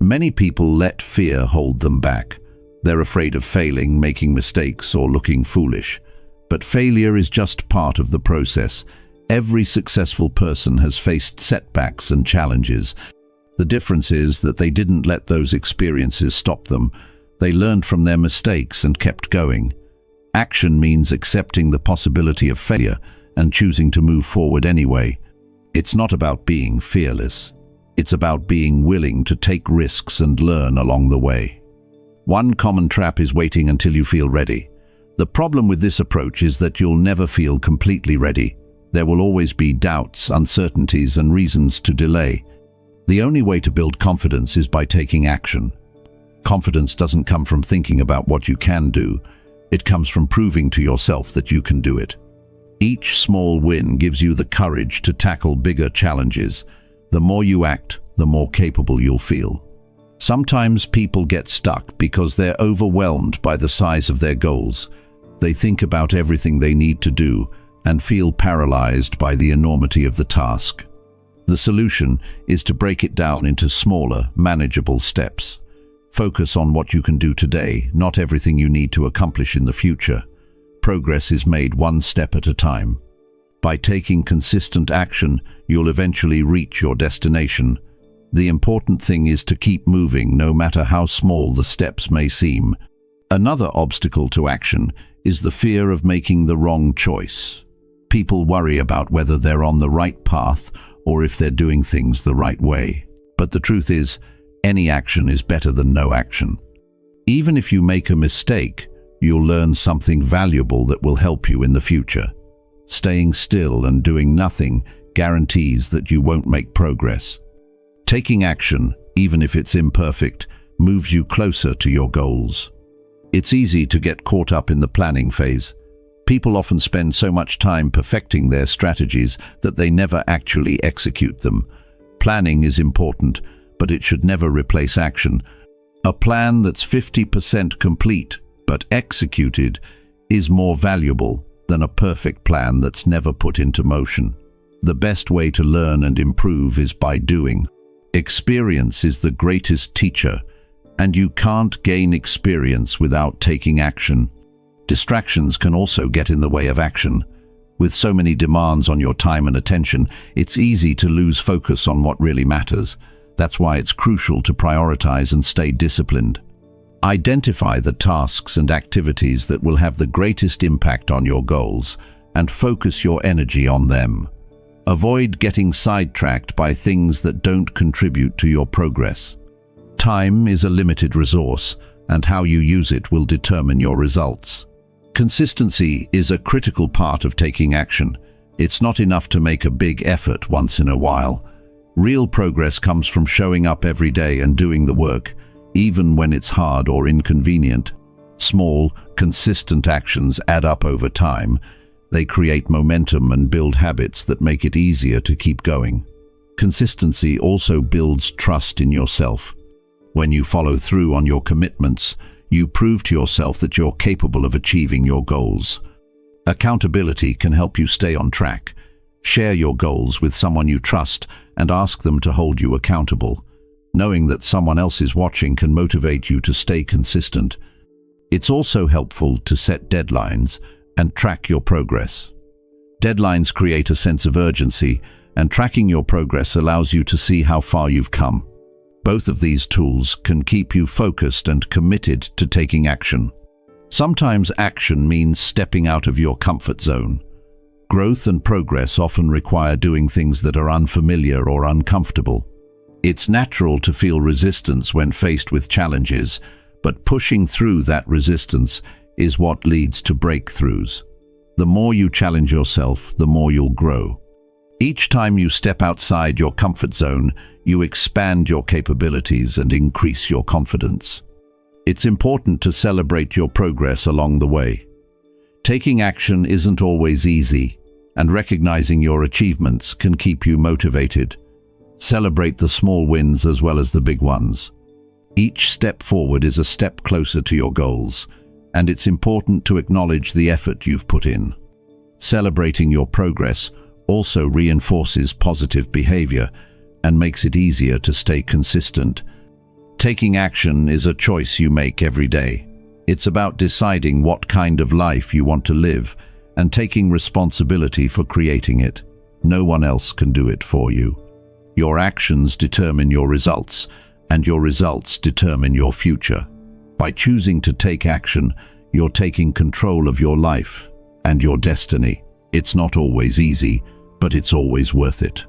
Many people let fear hold them back. They're afraid of failing, making mistakes, or looking foolish. But failure is just part of the process. Every successful person has faced setbacks and challenges. The difference is that they didn't let those experiences stop them. They learned from their mistakes and kept going. Action means accepting the possibility of failure and choosing to move forward anyway. It's not about being fearless. It's about being willing to take risks and learn along the way. One common trap is waiting until you feel ready. The problem with this approach is that you'll never feel completely ready. There will always be doubts, uncertainties, and reasons to delay. The only way to build confidence is by taking action. Confidence doesn't come from thinking about what you can do. It comes from proving to yourself that you can do it. Each small win gives you the courage to tackle bigger challenges. The more you act, the more capable you'll feel. Sometimes people get stuck because they're overwhelmed by the size of their goals. They think about everything they need to do and feel paralyzed by the enormity of the task. The solution is to break it down into smaller, manageable steps. Focus on what you can do today, not everything you need to accomplish in the future. Progress is made one step at a time. By taking consistent action, you'll eventually reach your destination. The important thing is to keep moving, no matter how small the steps may seem. Another obstacle to action is the fear of making the wrong choice. People worry about whether they're on the right path or if they're doing things the right way. But the truth is, any action is better than no action. Even if you make a mistake, you'll learn something valuable that will help you in the future. Staying still and doing nothing guarantees that you won't make progress. Taking action, even if it's imperfect, moves you closer to your goals. It's easy to get caught up in the planning phase. People often spend so much time perfecting their strategies that they never actually execute them. Planning is important, but it should never replace action. A plan that's 50% complete but executed is more valuable than a perfect plan that's never put into motion. The best way to learn and improve is by doing. Experience is the greatest teacher, and you can't gain experience without taking action. Distractions can also get in the way of action. With so many demands on your time and attention, it's easy to lose focus on what really matters. That's why it's crucial to prioritize and stay disciplined. Identify the tasks and activities that will have the greatest impact on your goals and focus your energy on them. Avoid getting sidetracked by things that don't contribute to your progress. Time is a limited resource, and how you use it will determine your results. Consistency is a critical part of taking action. It's not enough to make a big effort once in a while. Real progress comes from showing up every day and doing the work, even when it's hard or inconvenient. Small, consistent actions add up over time. They create momentum and build habits that make it easier to keep going. Consistency also builds trust in yourself. When you follow through on your commitments, you prove to yourself that you're capable of achieving your goals. Accountability can help you stay on track. Share your goals with someone you trust and ask them to hold you accountable. Knowing that someone else is watching can motivate you to stay consistent. It's also helpful to set deadlines and track your progress. Deadlines create a sense of urgency, and tracking your progress allows you to see how far you've come. Both of these tools can keep you focused and committed to taking action. Sometimes action means stepping out of your comfort zone. Growth and progress often require doing things that are unfamiliar or uncomfortable. It's natural to feel resistance when faced with challenges, but pushing through that resistance is what leads to breakthroughs. The more you challenge yourself, the more you'll grow. Each time you step outside your comfort zone, you expand your capabilities and increase your confidence. It's important to celebrate your progress along the way. Taking action isn't always easy, and recognizing your achievements can keep you motivated. Celebrate the small wins as well as the big ones. Each step forward is a step closer to your goals, and it's important to acknowledge the effort you've put in. Celebrating your progress also reinforces positive behavior and makes it easier to stay consistent. Taking action is a choice you make every day. It's about deciding what kind of life you want to live and taking responsibility for creating it. No one else can do it for you. Your actions determine your results, and your results determine your future. By choosing to take action, you're taking control of your life and your destiny. It's not always easy, but it's always worth it.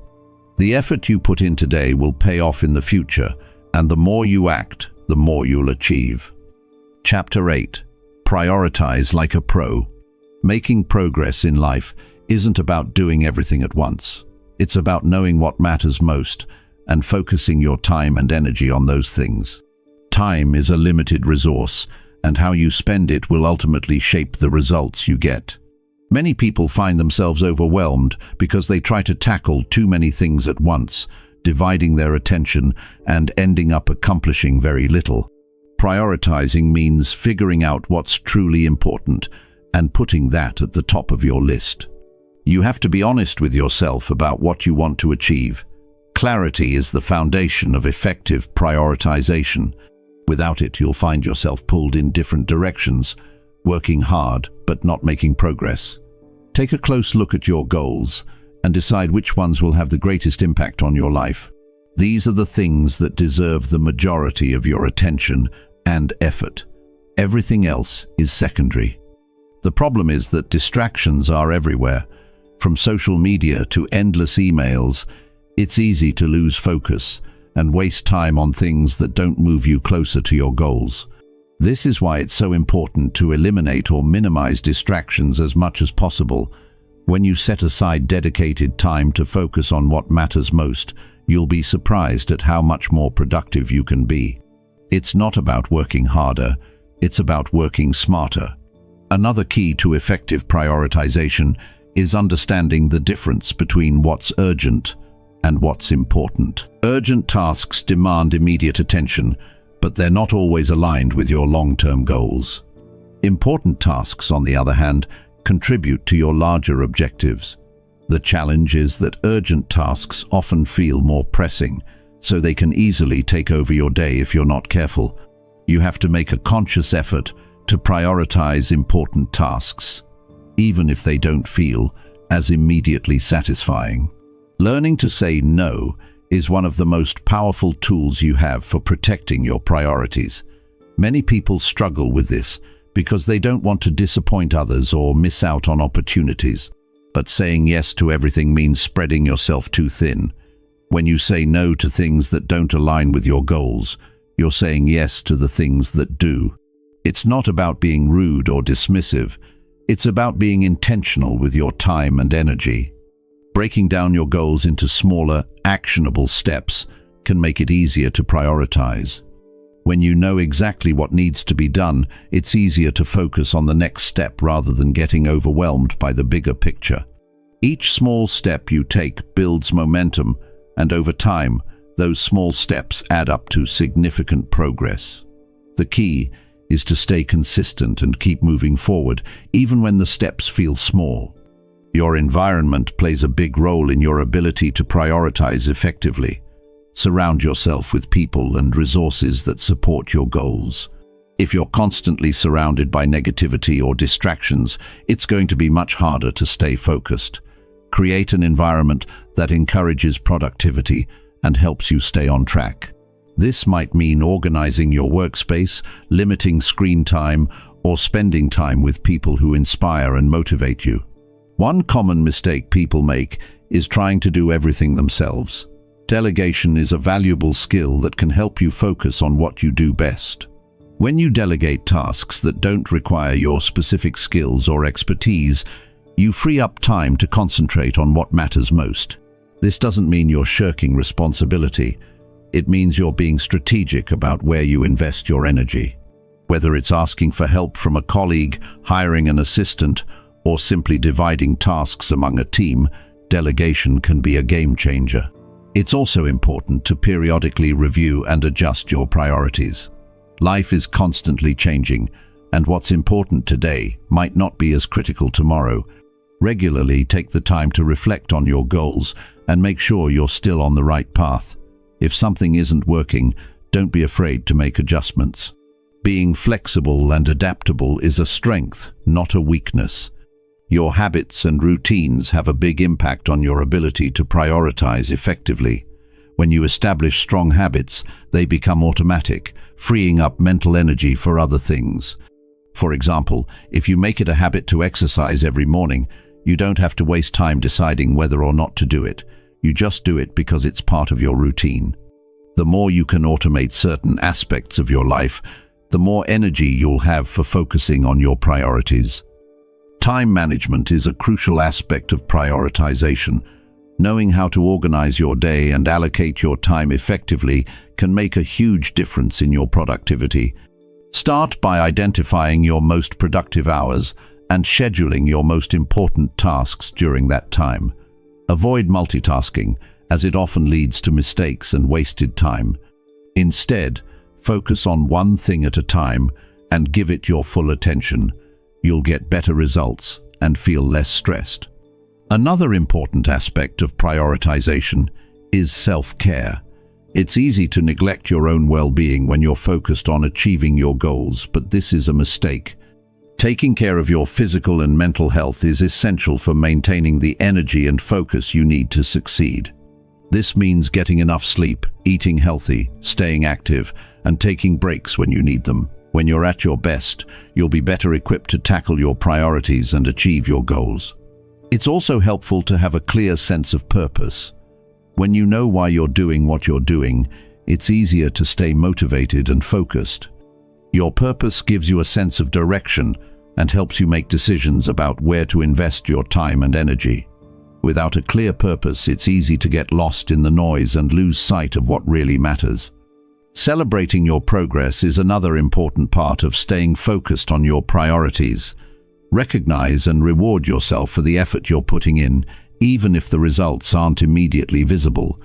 The effort you put in today will pay off in the future, and the more you act, the more you'll achieve. Chapter 8. Prioritize like a pro. Making progress in life isn't about doing everything at once. It's about knowing what matters most and focusing your time and energy on those things. Time is a limited resource, and how you spend it will ultimately shape the results you get. Many people find themselves overwhelmed because they try to tackle too many things at once, dividing their attention and ending up accomplishing very little. Prioritizing means figuring out what's truly important and putting that at the top of your list. You have to be honest with yourself about what you want to achieve. Clarity is the foundation of effective prioritization. Without it, you'll find yourself pulled in different directions, working hard but not making progress. Take a close look at your goals and decide which ones will have the greatest impact on your life. These are the things that deserve the majority of your attention and effort. Everything else is secondary. The problem is that distractions are everywhere. From social media to endless emails, it's easy to lose focus and waste time on things that don't move you closer to your goals. This is why it's so important to eliminate or minimize distractions as much as possible. When you set aside dedicated time to focus on what matters most, you'll be surprised at how much more productive you can be. It's not about working harder, it's about working smarter. Another key to effective prioritization is understanding the difference between what's urgent and what's important. Urgent tasks demand immediate attention, but they're not always aligned with your long-term goals. Important tasks, on the other hand, contribute to your larger objectives. The challenge is that urgent tasks often feel more pressing, so they can easily take over your day if you're not careful. You have to make a conscious effort to prioritize important tasks, even if they don't feel as immediately satisfying. Learning to say no is one of the most powerful tools you have for protecting your priorities. Many people struggle with this because they don't want to disappoint others or miss out on opportunities. But saying yes to everything means spreading yourself too thin. When you say no to things that don't align with your goals, you're saying yes to the things that do. It's not about being rude or dismissive. It's about being intentional with your time and energy. Breaking down your goals into smaller, actionable steps can make it easier to prioritize. When you know exactly what needs to be done, it's easier to focus on the next step rather than getting overwhelmed by the bigger picture. Each small step you take builds momentum, and over time, those small steps add up to significant progress. The key is to stay consistent and keep moving forward, even when the steps feel small. Your environment plays a big role in your ability to prioritize effectively. Surround yourself with people and resources that support your goals. If you're constantly surrounded by negativity or distractions, it's going to be much harder to stay focused. Create an environment that encourages productivity and helps you stay on track. This might mean organizing your workspace, limiting screen time, or spending time with people who inspire and motivate you. One common mistake people make is trying to do everything themselves. Delegation is a valuable skill that can help you focus on what you do best. When you delegate tasks that don't require your specific skills or expertise, you free up time to concentrate on what matters most. This doesn't mean you're shirking responsibility. It means you're being strategic about where you invest your energy. Whether it's asking for help from a colleague, hiring an assistant, or simply dividing tasks among a team, delegation can be a game changer. It's also important to periodically review and adjust your priorities. Life is constantly changing, and what's important today might not be as critical tomorrow. Regularly take the time to reflect on your goals and make sure you're still on the right path. If something isn't working, don't be afraid to make adjustments. Being flexible and adaptable is a strength, not a weakness. Your habits and routines have a big impact on your ability to prioritize effectively. When you establish strong habits, they become automatic, freeing up mental energy for other things. For example, if you make it a habit to exercise every morning, you don't have to waste time deciding whether or not to do it. You just do it because it's part of your routine. The more you can automate certain aspects of your life, the more energy you'll have for focusing on your priorities. Time management is a crucial aspect of prioritization. Knowing how to organize your day and allocate your time effectively can make a huge difference in your productivity. Start by identifying your most productive hours and scheduling your most important tasks during that time. Avoid multitasking, as it often leads to mistakes and wasted time. Instead, focus on one thing at a time and give it your full attention. You'll get better results and feel less stressed. Another important aspect of prioritization is self-care. It's easy to neglect your own well-being when you're focused on achieving your goals, but this is a mistake. Taking care of your physical and mental health is essential for maintaining the energy and focus you need to succeed. This means getting enough sleep, eating healthy, staying active, and taking breaks when you need them. When you're at your best, you'll be better equipped to tackle your priorities and achieve your goals. It's also helpful to have a clear sense of purpose. When you know why you're doing what you're doing, it's easier to stay motivated and focused. Your purpose gives you a sense of direction and helps you make decisions about where to invest your time and energy. Without a clear purpose, it's easy to get lost in the noise and lose sight of what really matters. Celebrating your progress is another important part of staying focused on your priorities. Recognize and reward yourself for the effort you're putting in, even if the results aren't immediately visible.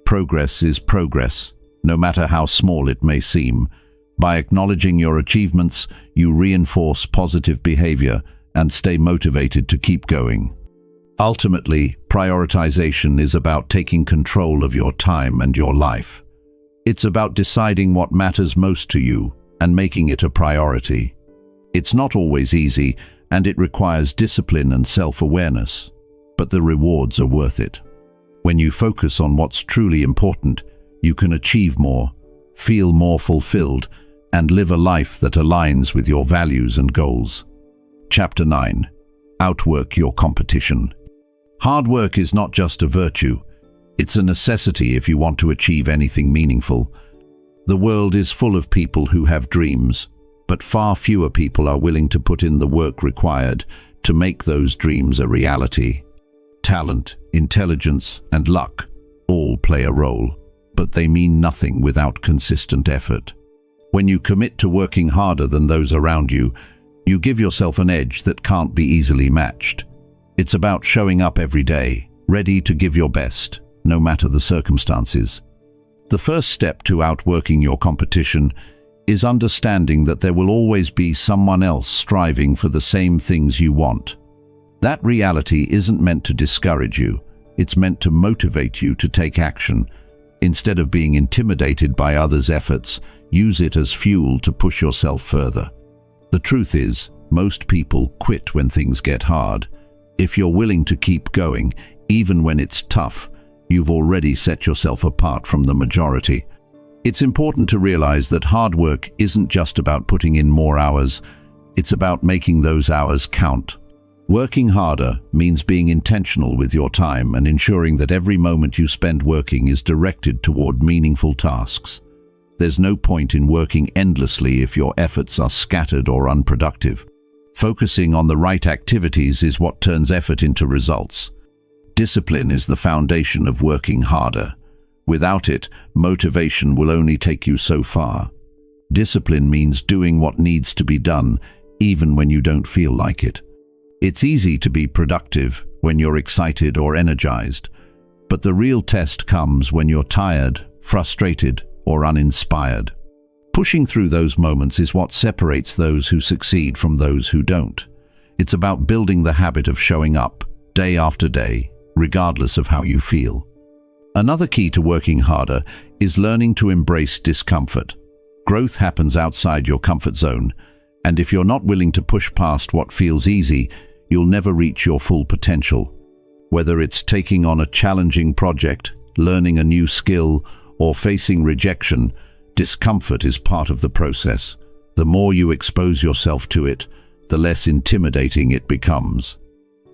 Progress is progress, no matter how small it may seem. By acknowledging your achievements, you reinforce positive behavior and stay motivated to keep going. Ultimately, prioritization is about taking control of your time and your life. It's about deciding what matters most to you and making it a priority. It's not always easy, and it requires discipline and self-awareness, but the rewards are worth it. When you focus on what's truly important, you can achieve more, feel more fulfilled, and live a life that aligns with your values and goals. Chapter 9. Outwork your competition. Hard work is not just a virtue, it's a necessity if you want to achieve anything meaningful. The world is full of people who have dreams, but far fewer people are willing to put in the work required to make those dreams a reality. Talent, intelligence, and luck all play a role, but they mean nothing without consistent effort. When you commit to working harder than those around you, you give yourself an edge that can't be easily matched. It's about showing up every day, ready to give your best, no matter the circumstances. The first step to outworking your competition is understanding that there will always be someone else striving for the same things you want. That reality isn't meant to discourage you, it's meant to motivate you to take action. Instead of being intimidated by others' efforts, use it as fuel to push yourself further. The truth is, most people quit when things get hard. If you're willing to keep going, even when it's tough, you've already set yourself apart from the majority. It's important to realize that hard work isn't just about putting in more hours, It's about making those hours count. Working harder means being intentional with your time and ensuring that every moment you spend working is directed toward meaningful tasks. There's no point in working endlessly if your efforts are scattered or unproductive. Focusing on the right activities is what turns effort into results. Discipline is the foundation of working harder. Without it, motivation will only take you so far. Discipline means doing what needs to be done, even when you don't feel like it. It's easy to be productive when you're excited or energized, but the real test comes when you're tired, frustrated, or uninspired. Pushing through those moments is what separates those who succeed from those who don't. It's about building the habit of showing up, day after day, regardless of how you feel. Another key to working harder is learning to embrace discomfort. Growth happens outside your comfort zone, and if you're not willing to push past what feels easy, you'll never reach your full potential. Whether it's taking on a challenging project, learning a new skill, or facing rejection, discomfort is part of the process. The more you expose yourself to it, the less intimidating it becomes.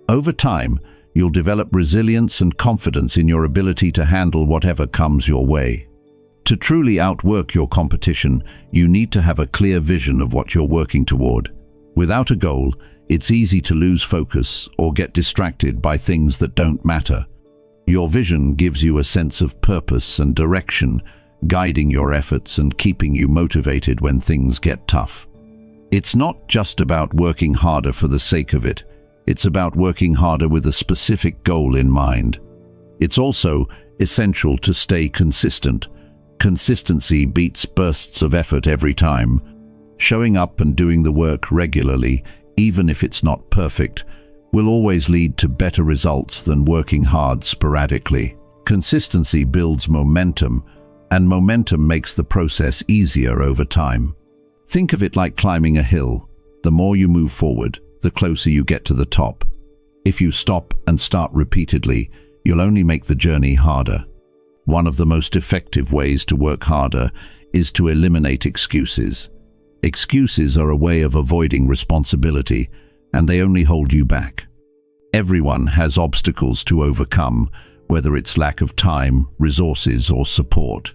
Over time, you'll develop resilience and confidence in your ability to handle whatever comes your way. To truly outwork your competition, you need to have a clear vision of what you're working toward. Without a goal, it's easy to lose focus or get distracted by things that don't matter. Your vision gives you a sense of purpose and direction, guiding your efforts and keeping you motivated when things get tough. It's not just about working harder for the sake of it. It's about working harder with a specific goal in mind. It's also essential to stay consistent. Consistency beats bursts of effort every time. Showing up and doing the work regularly, even if it's not perfect, will always lead to better results than working hard sporadically. Consistency builds momentum, and momentum makes the process easier over time. Think of it like climbing a hill. The more you move forward, the closer you get to the top. If you stop and start repeatedly, you'll only make the journey harder. One of the most effective ways to work harder is to eliminate excuses. Excuses are a way of avoiding responsibility, and they only hold you back. Everyone has obstacles to overcome, whether it's lack of time, resources, or support.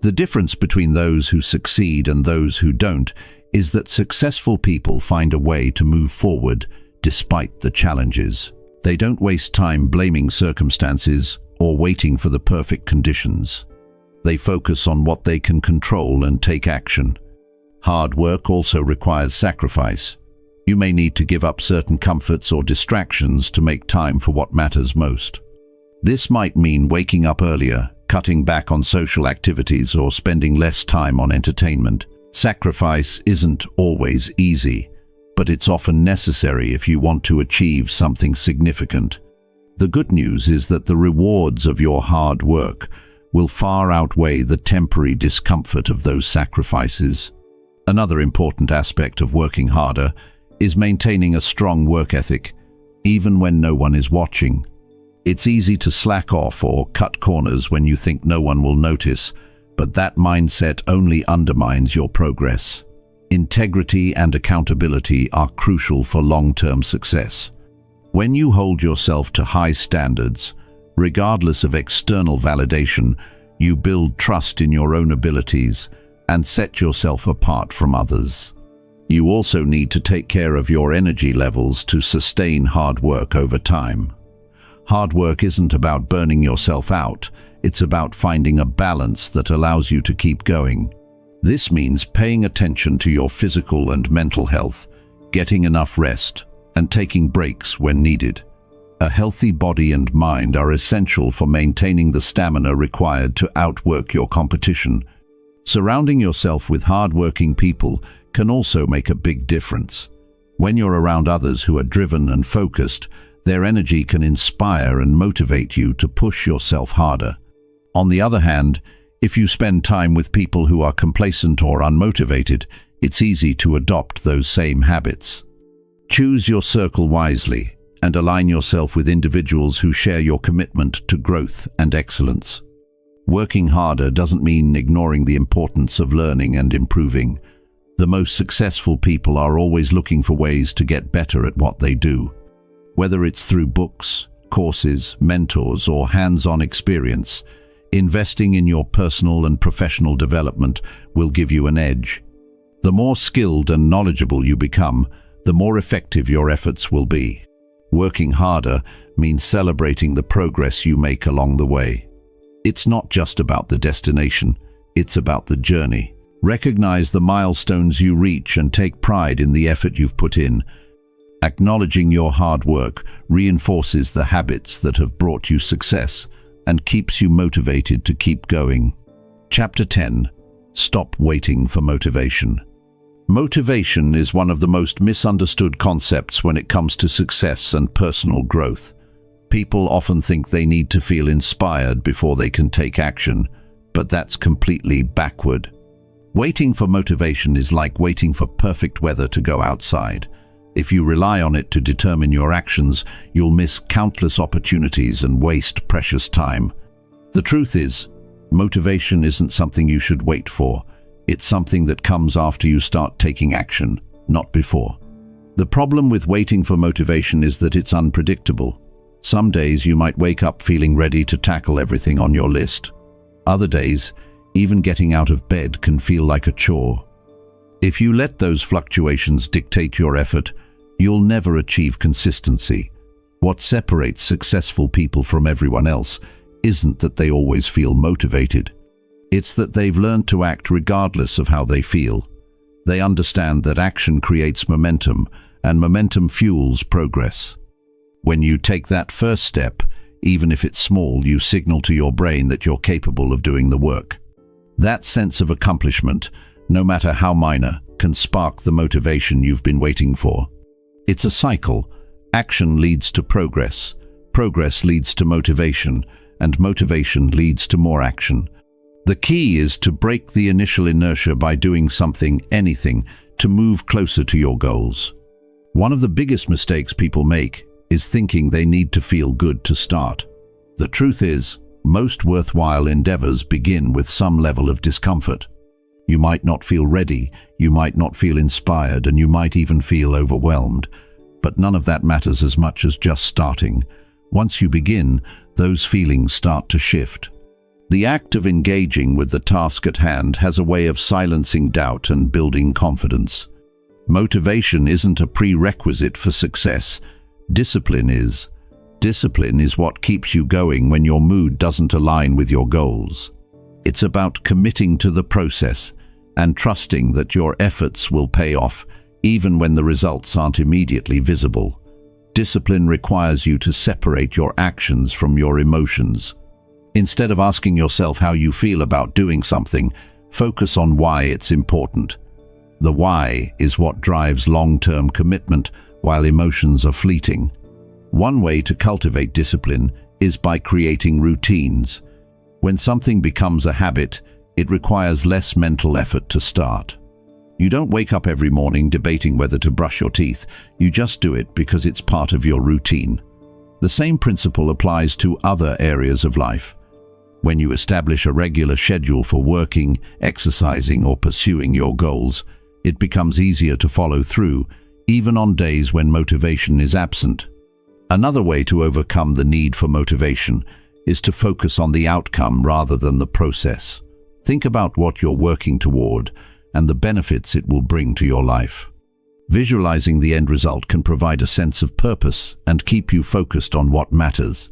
The difference between those who succeed and those who don't is that successful people find a way to move forward despite the challenges. They don't waste time blaming circumstances or waiting for the perfect conditions. They focus on what they can control and take action. Hard work also requires sacrifice. You may need to give up certain comforts or distractions to make time for what matters most. This might mean waking up earlier, cutting back on social activities, or spending less time on entertainment. Sacrifice isn't always easy, but it's often necessary if you want to achieve something significant. The good news is that the rewards of your hard work will far outweigh the temporary discomfort of those sacrifices. Another important aspect of working harder is maintaining a strong work ethic, even when no one is watching. It's easy to slack off or cut corners when you think no one will notice, but that mindset only undermines your progress. Integrity and accountability are crucial for long-term success. When you hold yourself to high standards, regardless of external validation, you build trust in your own abilities and set yourself apart from others. You also need to take care of your energy levels to sustain hard work over time. Hard work isn't about burning yourself out, it's about finding a balance that allows you to keep going. This means paying attention to your physical and mental health, getting enough rest, and taking breaks when needed. A healthy body and mind are essential for maintaining the stamina required to outwork your competition. Surrounding yourself with hard-working people can also make a big difference. When you're around others who are driven and focused, their energy can inspire and motivate you to push yourself harder. On the other hand, if you spend time with people who are complacent or unmotivated, it's easy to adopt those same habits. Choose your circle wisely and align yourself with individuals who share your commitment to growth and excellence. Working harder doesn't mean ignoring the importance of learning and improving. The most successful people are always looking for ways to get better at what they do. Whether it's through books, courses, mentors, or hands-on experience, investing in your personal and professional development will give you an edge. The more skilled and knowledgeable you become, the more effective your efforts will be. Working harder means celebrating the progress you make along the way. It's not just about the destination, it's about the journey. Recognize the milestones you reach and take pride in the effort you've put in. Acknowledging your hard work reinforces the habits that have brought you success and keeps you motivated to keep going. Chapter 10. Stop waiting for motivation. Motivation is one of the most misunderstood concepts when it comes to success and personal growth. People often think they need to feel inspired before they can take action, but that's completely backward. Waiting for motivation is like waiting for perfect weather to go outside. If you rely on it to determine your actions, you'll miss countless opportunities and waste precious time. The truth is, motivation isn't something you should wait for. It's something that comes after you start taking action, not before. The problem with waiting for motivation is that it's unpredictable. Some days you might wake up feeling ready to tackle everything on your list. Other days, even getting out of bed can feel like a chore. If you let those fluctuations dictate your effort, you'll never achieve consistency. What separates successful people from everyone else isn't that they always feel motivated. It's that they've learned to act regardless of how they feel. They understand that action creates momentum, and momentum fuels progress. When you take that first step, even if it's small, you signal to your brain that you're capable of doing the work. That sense of accomplishment, no matter how minor, can spark the motivation you've been waiting for. It's a cycle. Action leads to progress. Progress leads to motivation, and motivation leads to more action. The key is to break the initial inertia by doing something, anything, to move closer to your goals. One of the biggest mistakes people make is thinking they need to feel good to start. The truth is, most worthwhile endeavors begin with some level of discomfort. You might not feel ready, you might not feel inspired, and you might even feel overwhelmed. But none of that matters as much as just starting. Once you begin, those feelings start to shift. The act of engaging with the task at hand has a way of silencing doubt and building confidence. Motivation isn't a prerequisite for success. Discipline is. Discipline is what keeps you going when your mood doesn't align with your goals. It's about committing to the process and trusting that your efforts will pay off, even when the results aren't immediately visible. Discipline requires you to separate your actions from your emotions. Instead of asking yourself how you feel about doing something, focus on why it's important. The why is what drives long-term commitment, while emotions are fleeting. One way to cultivate discipline is by creating routines. When something becomes a habit, it requires less mental effort to start. You don't wake up every morning debating whether to brush your teeth. You just do it because it's part of your routine. The same principle applies to other areas of life. When you establish a regular schedule for working, exercising, or pursuing your goals, it becomes easier to follow through, even on days when motivation is absent. Another way to overcome the need for motivation is to focus on the outcome rather than the process. Think about what you're working toward and the benefits it will bring to your life. Visualizing the end result can provide a sense of purpose and keep you focused on what matters.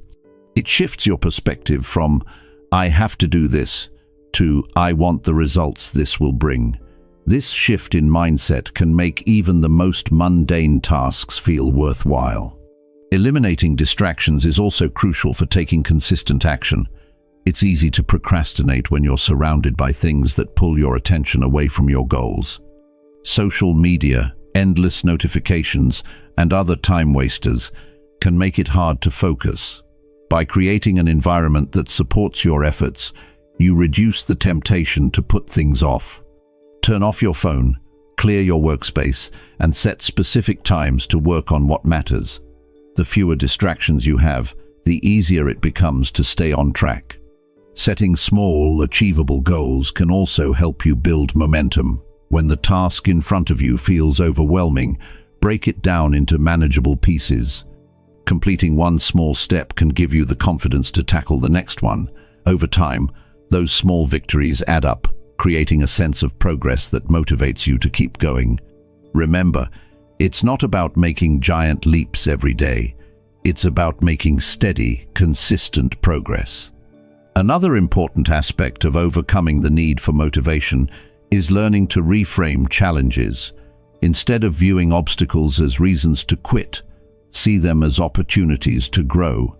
It shifts your perspective from, "I have to do this," to, "I want the results this will bring." This shift in mindset can make even the most mundane tasks feel worthwhile. Eliminating distractions is also crucial for taking consistent action. It's easy to procrastinate when you're surrounded by things that pull your attention away from your goals. Social media, endless notifications, and other time wasters can make it hard to focus. By creating an environment that supports your efforts, you reduce the temptation to put things off. Turn off your phone, clear your workspace, and set specific times to work on what matters. The fewer distractions you have, the easier it becomes to stay on track. Setting small, achievable goals can also help you build momentum. When the task in front of you feels overwhelming, break it down into manageable pieces. Completing one small step can give you the confidence to tackle the next one. Over time, those small victories add up, creating a sense of progress that motivates you to keep going. Remember, it's not about making giant leaps every day. It's about making steady, consistent progress. Another important aspect of overcoming the need for motivation is learning to reframe challenges. Instead of viewing obstacles as reasons to quit, see them as opportunities to grow.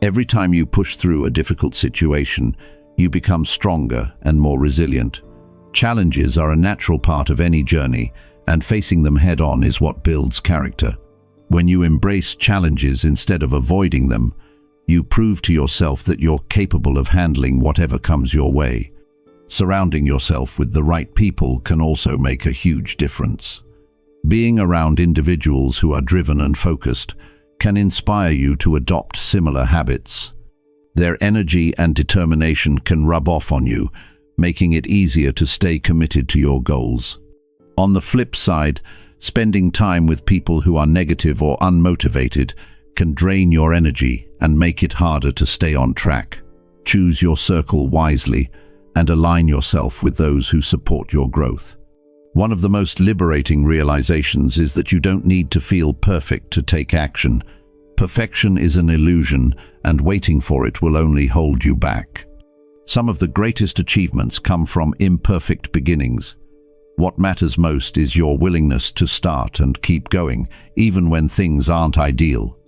Every time you push through a difficult situation, you become stronger and more resilient. Challenges are a natural part of any journey, and facing them head-on is what builds character. When you embrace challenges instead of avoiding them, you prove to yourself that you're capable of handling whatever comes your way. Surrounding yourself with the right people can also make a huge difference. Being around individuals who are driven and focused can inspire you to adopt similar habits. Their energy and determination can rub off on you, making it easier to stay committed to your goals. On the flip side, spending time with people who are negative or unmotivated can drain your energy and make it harder to stay on track. Choose your circle wisely and align yourself with those who support your growth. One of the most liberating realizations is that you don't need to feel perfect to take action. Perfection is an illusion, and waiting for it will only hold you back. Some of the greatest achievements come from imperfect beginnings. What matters most is your willingness to start and keep going, even when things aren't ideal.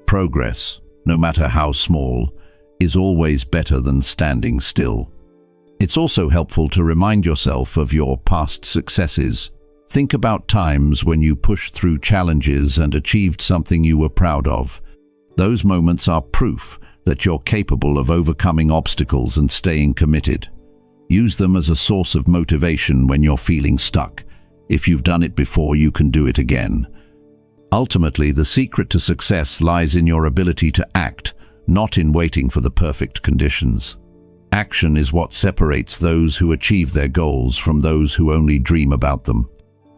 Progress, no matter how small, is always better than standing still. It's also helpful to remind yourself of your past successes. Think about times when you pushed through challenges and achieved something you were proud of. Those moments are proof that you're capable of overcoming obstacles and staying committed. Use them as a source of motivation when you're feeling stuck. If you've done it before, you can do it again. Ultimately, the secret to success lies in your ability to act, not in waiting for the perfect conditions. Action is what separates those who achieve their goals from those who only dream about them.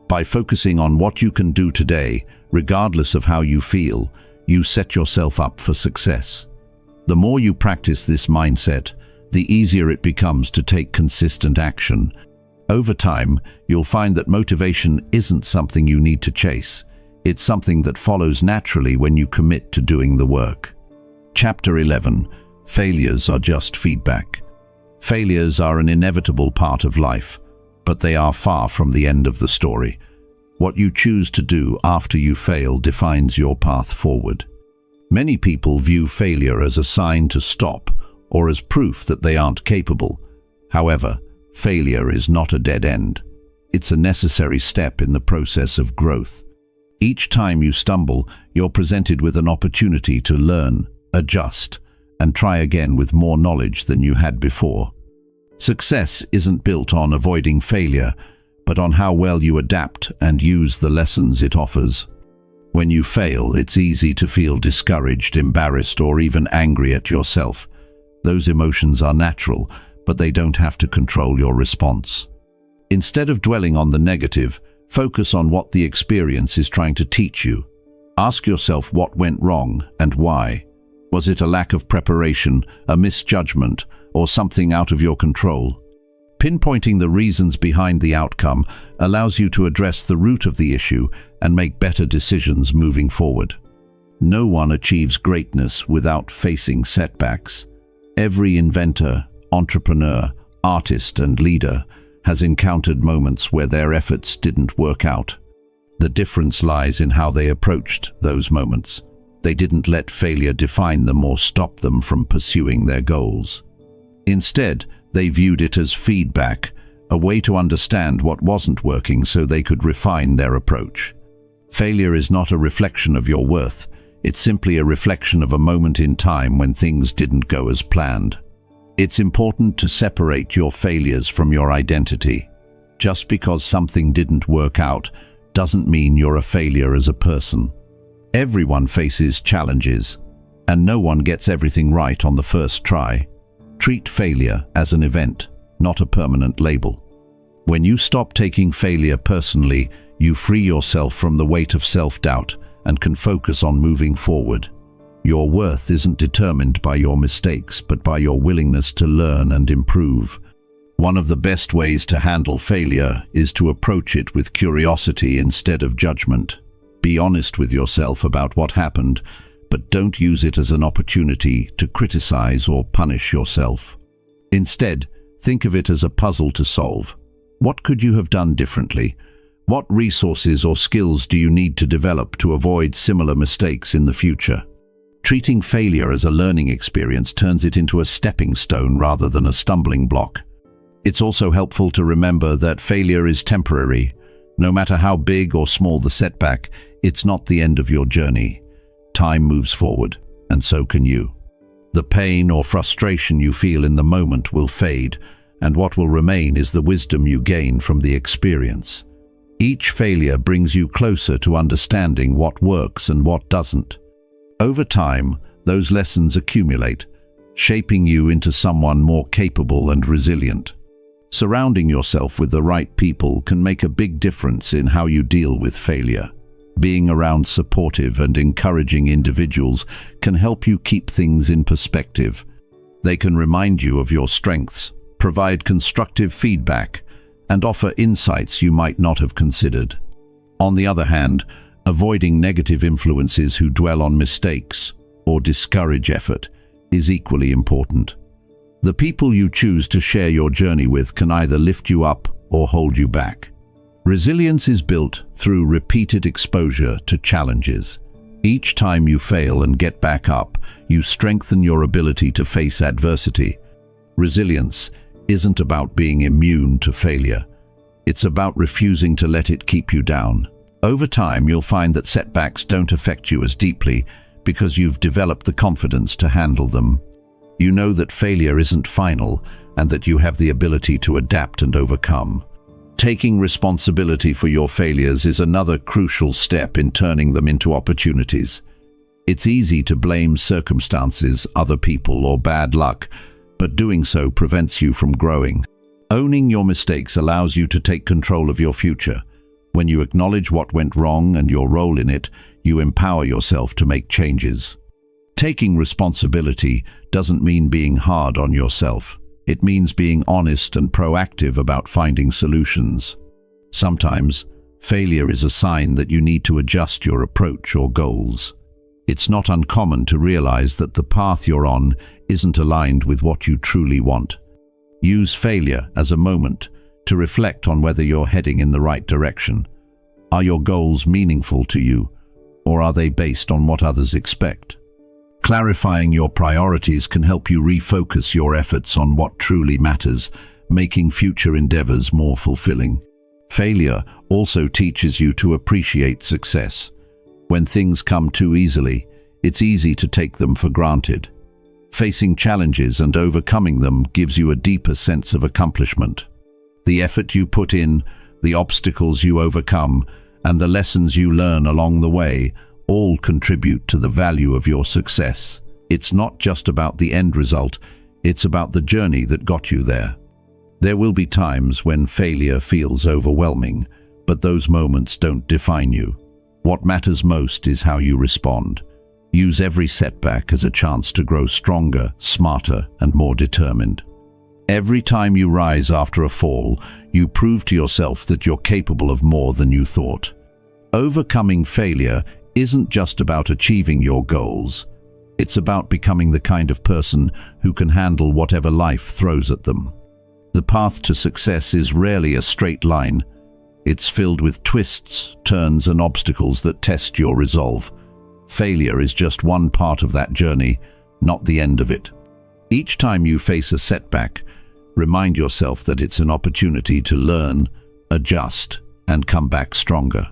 By focusing on what you can do today, regardless of how you feel, you set yourself up for success. The more you practice this mindset, the easier it becomes to take consistent action. Over time, you'll find that motivation isn't something you need to chase. It's something that follows naturally when you commit to doing the work. Chapter 11. Failures are just feedback. Failures are an inevitable part of life, but they are far from the end of the story. What you choose to do after you fail defines your path forward. Many people view failure as a sign to stop or as proof that they aren't capable. However, failure is not a dead end. It's a necessary step in the process of growth. Each time you stumble, you're presented with an opportunity to learn, adjust, and try again with more knowledge than you had before. Success isn't built on avoiding failure, but on how well you adapt and use the lessons it offers. When you fail, it's easy to feel discouraged, embarrassed, or even angry at yourself. Those emotions are natural, but they don't have to control your response. Instead of dwelling on the negative, focus on what the experience is trying to teach you. Ask yourself what went wrong and why. Was it a lack of preparation, a misjudgment, or something out of your control? Pinpointing the reasons behind the outcome allows you to address the root of the issue and make better decisions moving forward. No one achieves greatness without facing setbacks. Every inventor, entrepreneur, artist, and leader has encountered moments where their efforts didn't work out. The difference lies in how they approached those moments. They didn't let failure define them or stop them from pursuing their goals. Instead, they viewed it as feedback, a way to understand what wasn't working so they could refine their approach. Failure is not a reflection of your worth. It's simply a reflection of a moment in time when things didn't go as planned. It's important to separate your failures from your identity. Just because something didn't work out doesn't mean you're a failure as a person. Everyone faces challenges, and no one gets everything right on the first try. Treat failure as an event, not a permanent label. When you stop taking failure personally, you free yourself from the weight of self-doubt and can focus on moving forward. Your worth isn't determined by your mistakes, but by your willingness to learn and improve. One of the best ways to handle failure is to approach it with curiosity instead of judgment. Be honest with yourself about what happened, but don't use it as an opportunity to criticize or punish yourself. Instead, think of it as a puzzle to solve. What could you have done differently? What resources or skills do you need to develop to avoid similar mistakes in the future? Treating failure as a learning experience turns it into a stepping stone rather than a stumbling block. It's also helpful to remember that failure is temporary. No matter how big or small the setback, it's not the end of your journey. Time moves forward, and so can you. The pain or frustration you feel in the moment will fade, and what will remain is the wisdom you gain from the experience. Each failure brings you closer to understanding what works and what doesn't. Over time, those lessons accumulate, shaping you into someone more capable and resilient. Surrounding yourself with the right people can make a big difference in how you deal with failure. Being around supportive and encouraging individuals can help you keep things in perspective. They can remind you of your strengths, provide constructive feedback, and offer insights you might not have considered. On the other hand, avoiding negative influences who dwell on mistakes or discourage effort is equally important. The people you choose to share your journey with can either lift you up or hold you back. Resilience is built through repeated exposure to challenges. Each time you fail and get back up, you strengthen your ability to face adversity. Resilience isn't about being immune to failure. It's about refusing to let it keep you down. Over time, you'll find that setbacks don't affect you as deeply because you've developed the confidence to handle them. You know that failure isn't final and that you have the ability to adapt and overcome. Taking responsibility for your failures is another crucial step in turning them into opportunities. It's easy to blame circumstances, other people, or bad luck, but doing so prevents you from growing. Owning your mistakes allows you to take control of your future. When you acknowledge what went wrong and your role in it, you empower yourself to make changes. Taking responsibility doesn't mean being hard on yourself. It means being honest and proactive about finding solutions. Sometimes, failure is a sign that you need to adjust your approach or goals. It's not uncommon to realize that the path you're on isn't aligned with what you truly want. Use failure as a moment to reflect on whether you're heading in the right direction. Are your goals meaningful to you, or are they based on what others expect? Clarifying your priorities can help you refocus your efforts on what truly matters, making future endeavors more fulfilling. Failure also teaches you to appreciate success. When things come too easily, it's easy to take them for granted. Facing challenges and overcoming them gives you a deeper sense of accomplishment. The effort you put in, the obstacles you overcome, and the lessons you learn along the way all contribute to the value of your success. It's not just about the end result, it's about the journey that got you there. There will be times when failure feels overwhelming, but those moments don't define you. What matters most is how you respond. Use every setback as a chance to grow stronger, smarter, and more determined. Every time you rise after a fall, you prove to yourself that you're capable of more than you thought. Overcoming failure isn't just about achieving your goals. It's about becoming the kind of person who can handle whatever life throws at them. The path to success is rarely a straight line. It's filled with twists, turns, and obstacles that test your resolve. Failure is just one part of that journey, not the end of it. Each time you face a setback, remind yourself that it's an opportunity to learn, adjust, and come back stronger.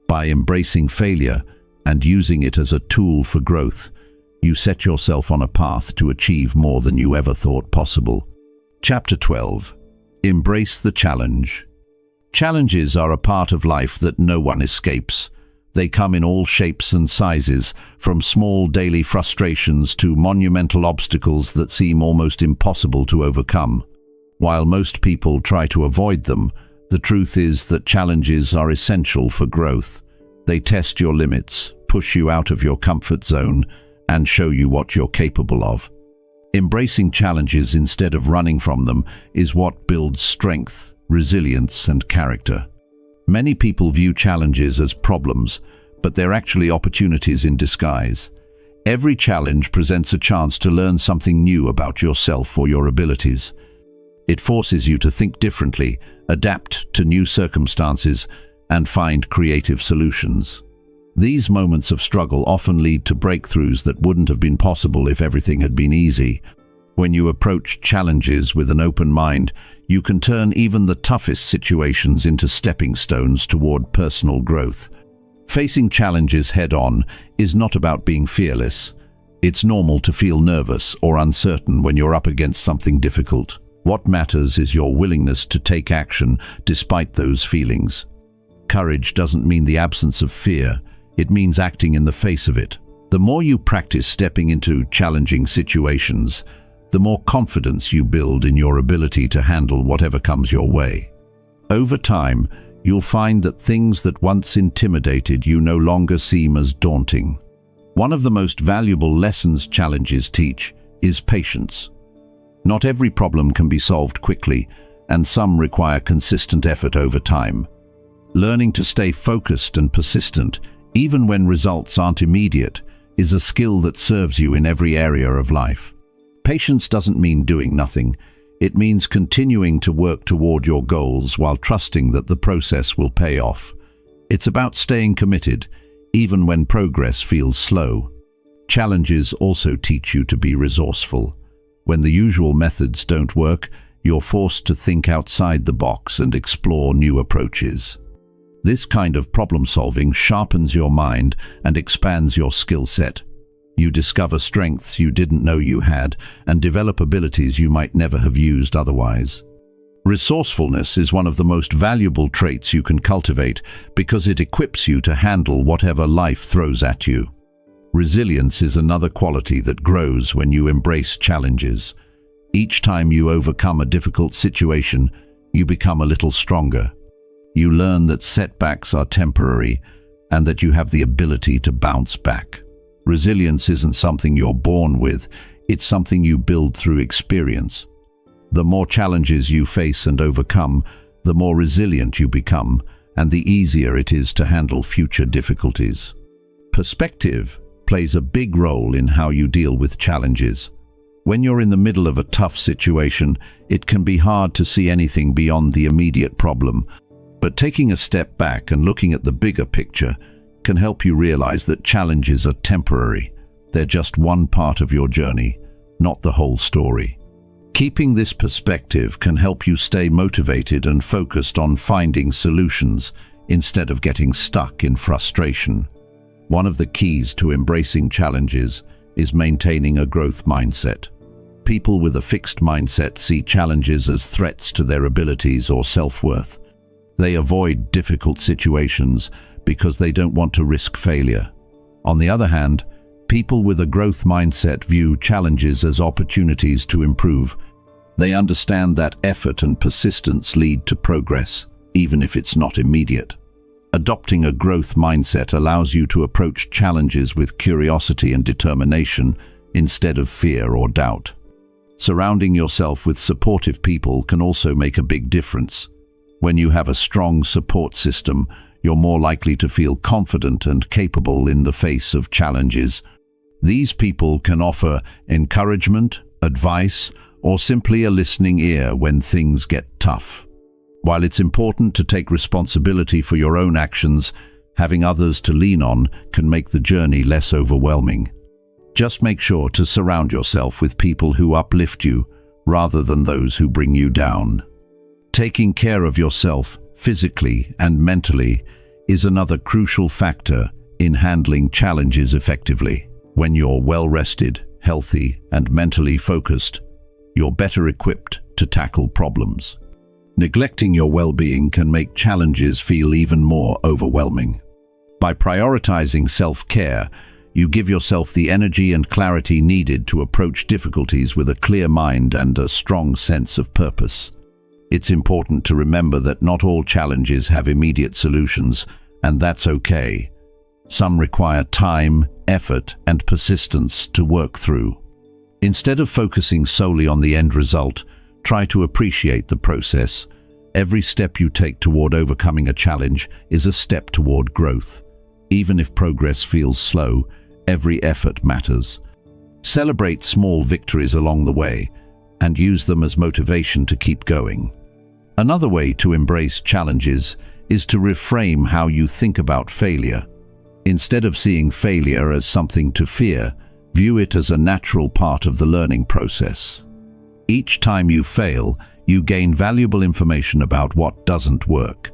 By embracing failure and using it as a tool for growth, you set yourself on a path to achieve more than you ever thought possible. Chapter 12. Embrace the challenge. Challenges are a part of life that no one escapes. They come in all shapes and sizes, from small daily frustrations to monumental obstacles that seem almost impossible to overcome. While most people try to avoid them, The truth is that challenges are essential for growth. They test your limits, push you out of your comfort zone, and show you what you're capable of. Embracing challenges instead of running from them is what builds strength, resilience, and character. Many people view challenges as problems, but they're actually opportunities in disguise. Every challenge presents a chance to learn something new about yourself or your abilities. It forces you to think differently, adapt to new circumstances, and find creative solutions. These moments of struggle often lead to breakthroughs that wouldn't have been possible if everything had been easy. When you approach challenges with an open mind, you can turn even the toughest situations into stepping stones toward personal growth. Facing challenges head-on is not about being fearless. It's normal to feel nervous or uncertain when you're up against something difficult. What matters is your willingness to take action despite those feelings. Courage doesn't mean the absence of fear. It means acting in the face of it. The more you practice stepping into challenging situations, the more confidence you build in your ability to handle whatever comes your way. Over time, you'll find that things that once intimidated you no longer seem as daunting. One of the most valuable lessons challenges teach is patience. Not every problem can be solved quickly, and some require consistent effort over time. Learning to stay focused and persistent, even when results aren't immediate, is a skill that serves you in every area of life. Patience doesn't mean doing nothing. It means continuing to work toward your goals while trusting that the process will pay off. It's about staying committed, even when progress feels slow. Challenges also teach you to be resourceful. When the usual methods don't work, you're forced to think outside the box and explore new approaches. This kind of problem-solving sharpens your mind and expands your skill set. You discover strengths you didn't know you had and develop abilities you might never have used otherwise. Resourcefulness is one of the most valuable traits you can cultivate because it equips you to handle whatever life throws at you. Resilience is another quality that grows when you embrace challenges. Each time you overcome a difficult situation, you become a little stronger. You learn that setbacks are temporary and that you have the ability to bounce back. Resilience isn't something you're born with, it's something you build through experience. The more challenges you face and overcome, the more resilient you become, and the easier it is to handle future difficulties. Perspective plays a big role in how you deal with challenges. When you're in the middle of a tough situation, it can be hard to see anything beyond the immediate problem, but taking a step back and looking at the bigger picture can help you realize that challenges are temporary. They're just one part of your journey, not the whole story. Keeping this perspective can help you stay motivated and focused on finding solutions instead of getting stuck in frustration. One of the keys to embracing challenges is maintaining a growth mindset. People with a fixed mindset see challenges as threats to their abilities or self-worth. They avoid difficult situations because they don't want to risk failure. On the other hand, people with a growth mindset view challenges as opportunities to improve. They understand that effort and persistence lead to progress, even if it's not immediate. Adopting a growth mindset allows you to approach challenges with curiosity and determination instead of fear or doubt. Surrounding yourself with supportive people can also make a big difference. When you have a strong support system, you're more likely to feel confident and capable in the face of challenges. These people can offer encouragement, advice, or simply a listening ear when things get tough. While it's important to take responsibility for your own actions, having others to lean on can make the journey less overwhelming. Just make sure to surround yourself with people who uplift you rather than those who bring you down. Taking care of yourself physically and mentally is another crucial factor in handling challenges effectively. When you're well-rested, healthy, and mentally focused, you're better equipped to tackle problems. Neglecting your well-being can make challenges feel even more overwhelming. By prioritizing self-care, you give yourself the energy and clarity needed to approach difficulties with a clear mind and a strong sense of purpose. It's important to remember that not all challenges have immediate solutions, and that's okay. Some require time, effort, and persistence to work through. Instead of focusing solely on the end result, try to appreciate the process. Every step you take toward overcoming a challenge is a step toward growth. Even if progress feels slow, every effort matters. Celebrate small victories along the way and use them as motivation to keep going. Another way to embrace challenges is to reframe how you think about failure. Instead of seeing failure as something to fear, view it as a natural part of the learning process. Each time you fail, you gain valuable information about what doesn't work.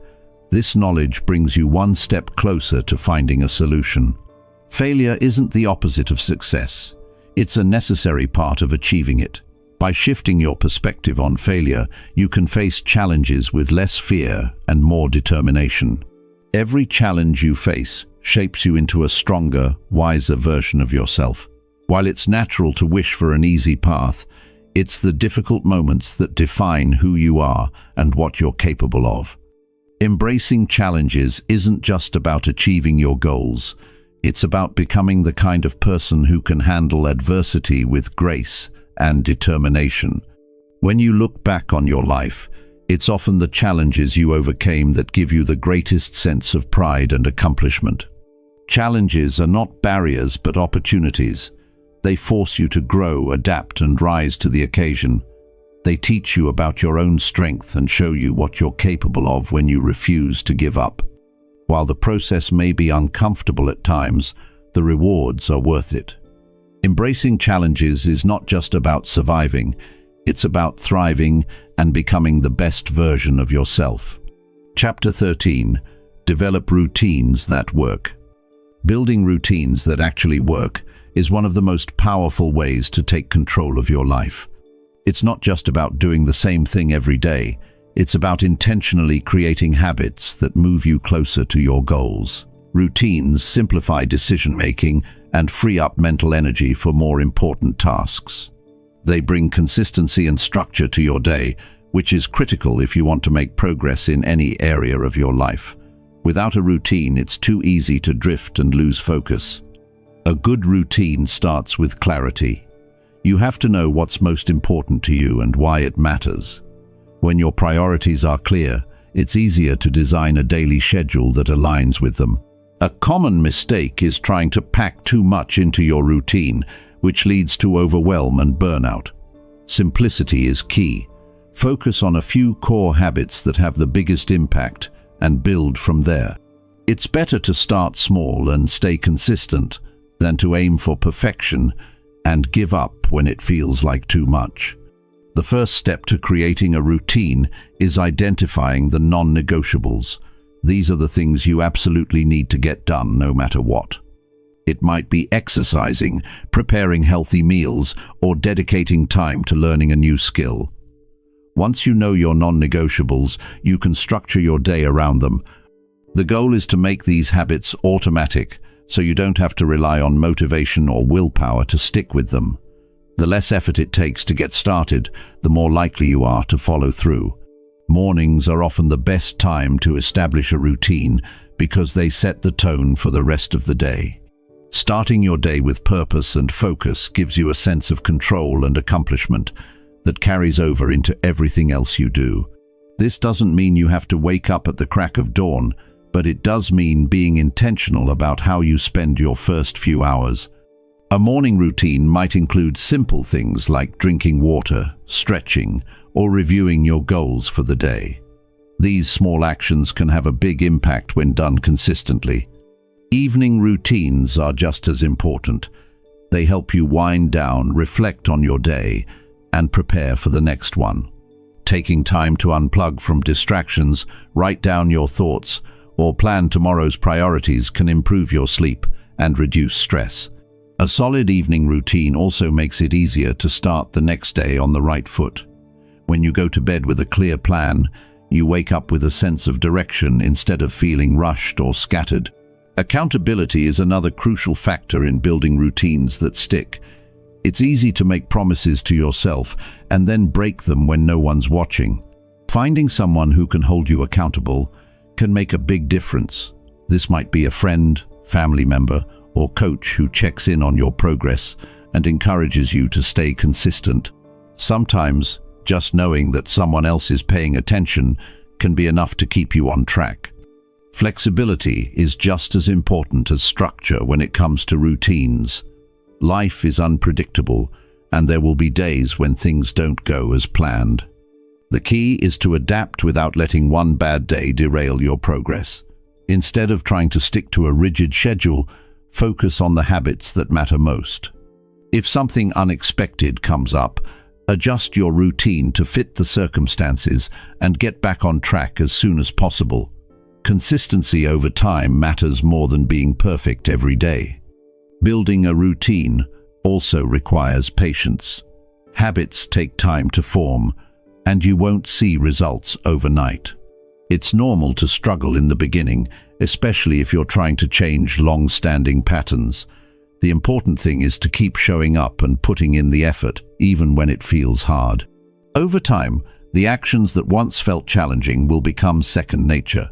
This knowledge brings you one step closer to finding a solution. Failure isn't the opposite of success. It's a necessary part of achieving it. By shifting your perspective on failure, you can face challenges with less fear and more determination. Every challenge you face shapes you into a stronger, wiser version of yourself. While it's natural to wish for an easy path, it's the difficult moments that define who you are and what you're capable of. Embracing challenges isn't just about achieving your goals. It's about becoming the kind of person who can handle adversity with grace and determination. When you look back on your life, it's often the challenges you overcame that give you the greatest sense of pride and accomplishment. Challenges are not barriers but opportunities. They force you to grow, adapt, and rise to the occasion. They teach you about your own strength and show you what you're capable of when you refuse to give up. While the process may be uncomfortable at times, the rewards are worth it. Embracing challenges is not just about surviving, it's about thriving and becoming the best version of yourself. Chapter 13. Develop routines that work. Building routines that actually work is one of the most powerful ways to take control of your life. It's not just about doing the same thing every day, it's about intentionally creating habits that move you closer to your goals. Routines simplify decision-making and free up mental energy for more important tasks. They bring consistency and structure to your day, which is critical if you want to make progress in any area of your life. Without a routine, it's too easy to drift and lose focus. A good routine starts with clarity. You have to know what's most important to you and why it matters. When your priorities are clear, it's easier to design a daily schedule that aligns with them. A common mistake is trying to pack too much into your routine, which leads to overwhelm and burnout. Simplicity is key. Focus on a few core habits that have the biggest impact and build from there. It's better to start small and stay consistent than to aim for perfection and give up when it feels like too much. The first step to creating a routine is identifying the non-negotiables. These are the things you absolutely need to get done no matter what. It might be exercising, preparing healthy meals, or dedicating time to learning a new skill. Once you know your non-negotiables, you can structure your day around them. The goal is to make these habits automatic, so you don't have to rely on motivation or willpower to stick with them. The less effort it takes to get started, the more likely you are to follow through. Mornings are often the best time to establish a routine because they set the tone for the rest of the day. Starting your day with purpose and focus gives you a sense of control and accomplishment that carries over into everything else you do. This doesn't mean you have to wake up at the crack of dawn, but it does mean being intentional about how you spend your first few hours. A morning routine might include simple things like drinking water, stretching, or reviewing your goals for the day. These small actions can have a big impact when done consistently. Evening routines are just as important. They help you wind down, reflect on your day, and prepare for the next one. Taking time to unplug from distractions, write down your thoughts, or plan tomorrow's priorities can improve your sleep and reduce stress. A solid evening routine also makes it easier to start the next day on the right foot. When you go to bed with a clear plan, you wake up with a sense of direction instead of feeling rushed or scattered. Accountability is another crucial factor in building routines that stick. It's easy to make promises to yourself and then break them when no one's watching. Finding someone who can hold you accountable can make a big difference. This might be a friend, family member, or coach who checks in on your progress and encourages you to stay consistent. Sometimes, just knowing that someone else is paying attention can be enough to keep you on track. Flexibility is just as important as structure when it comes to routines. Life is unpredictable, and there will be days when things don't go as planned. The key is to adapt without letting one bad day derail your progress. Instead of trying to stick to a rigid schedule, focus on the habits that matter most. If something unexpected comes up, adjust your routine to fit the circumstances and get back on track as soon as possible. Consistency over time matters more than being perfect every day. Building a routine also requires patience. Habits take time to form, and you won't see results overnight. It's normal to struggle in the beginning, especially if you're trying to change long-standing patterns. The important thing is to keep showing up and putting in the effort, even when it feels hard. Over time, the actions that once felt challenging will become second nature.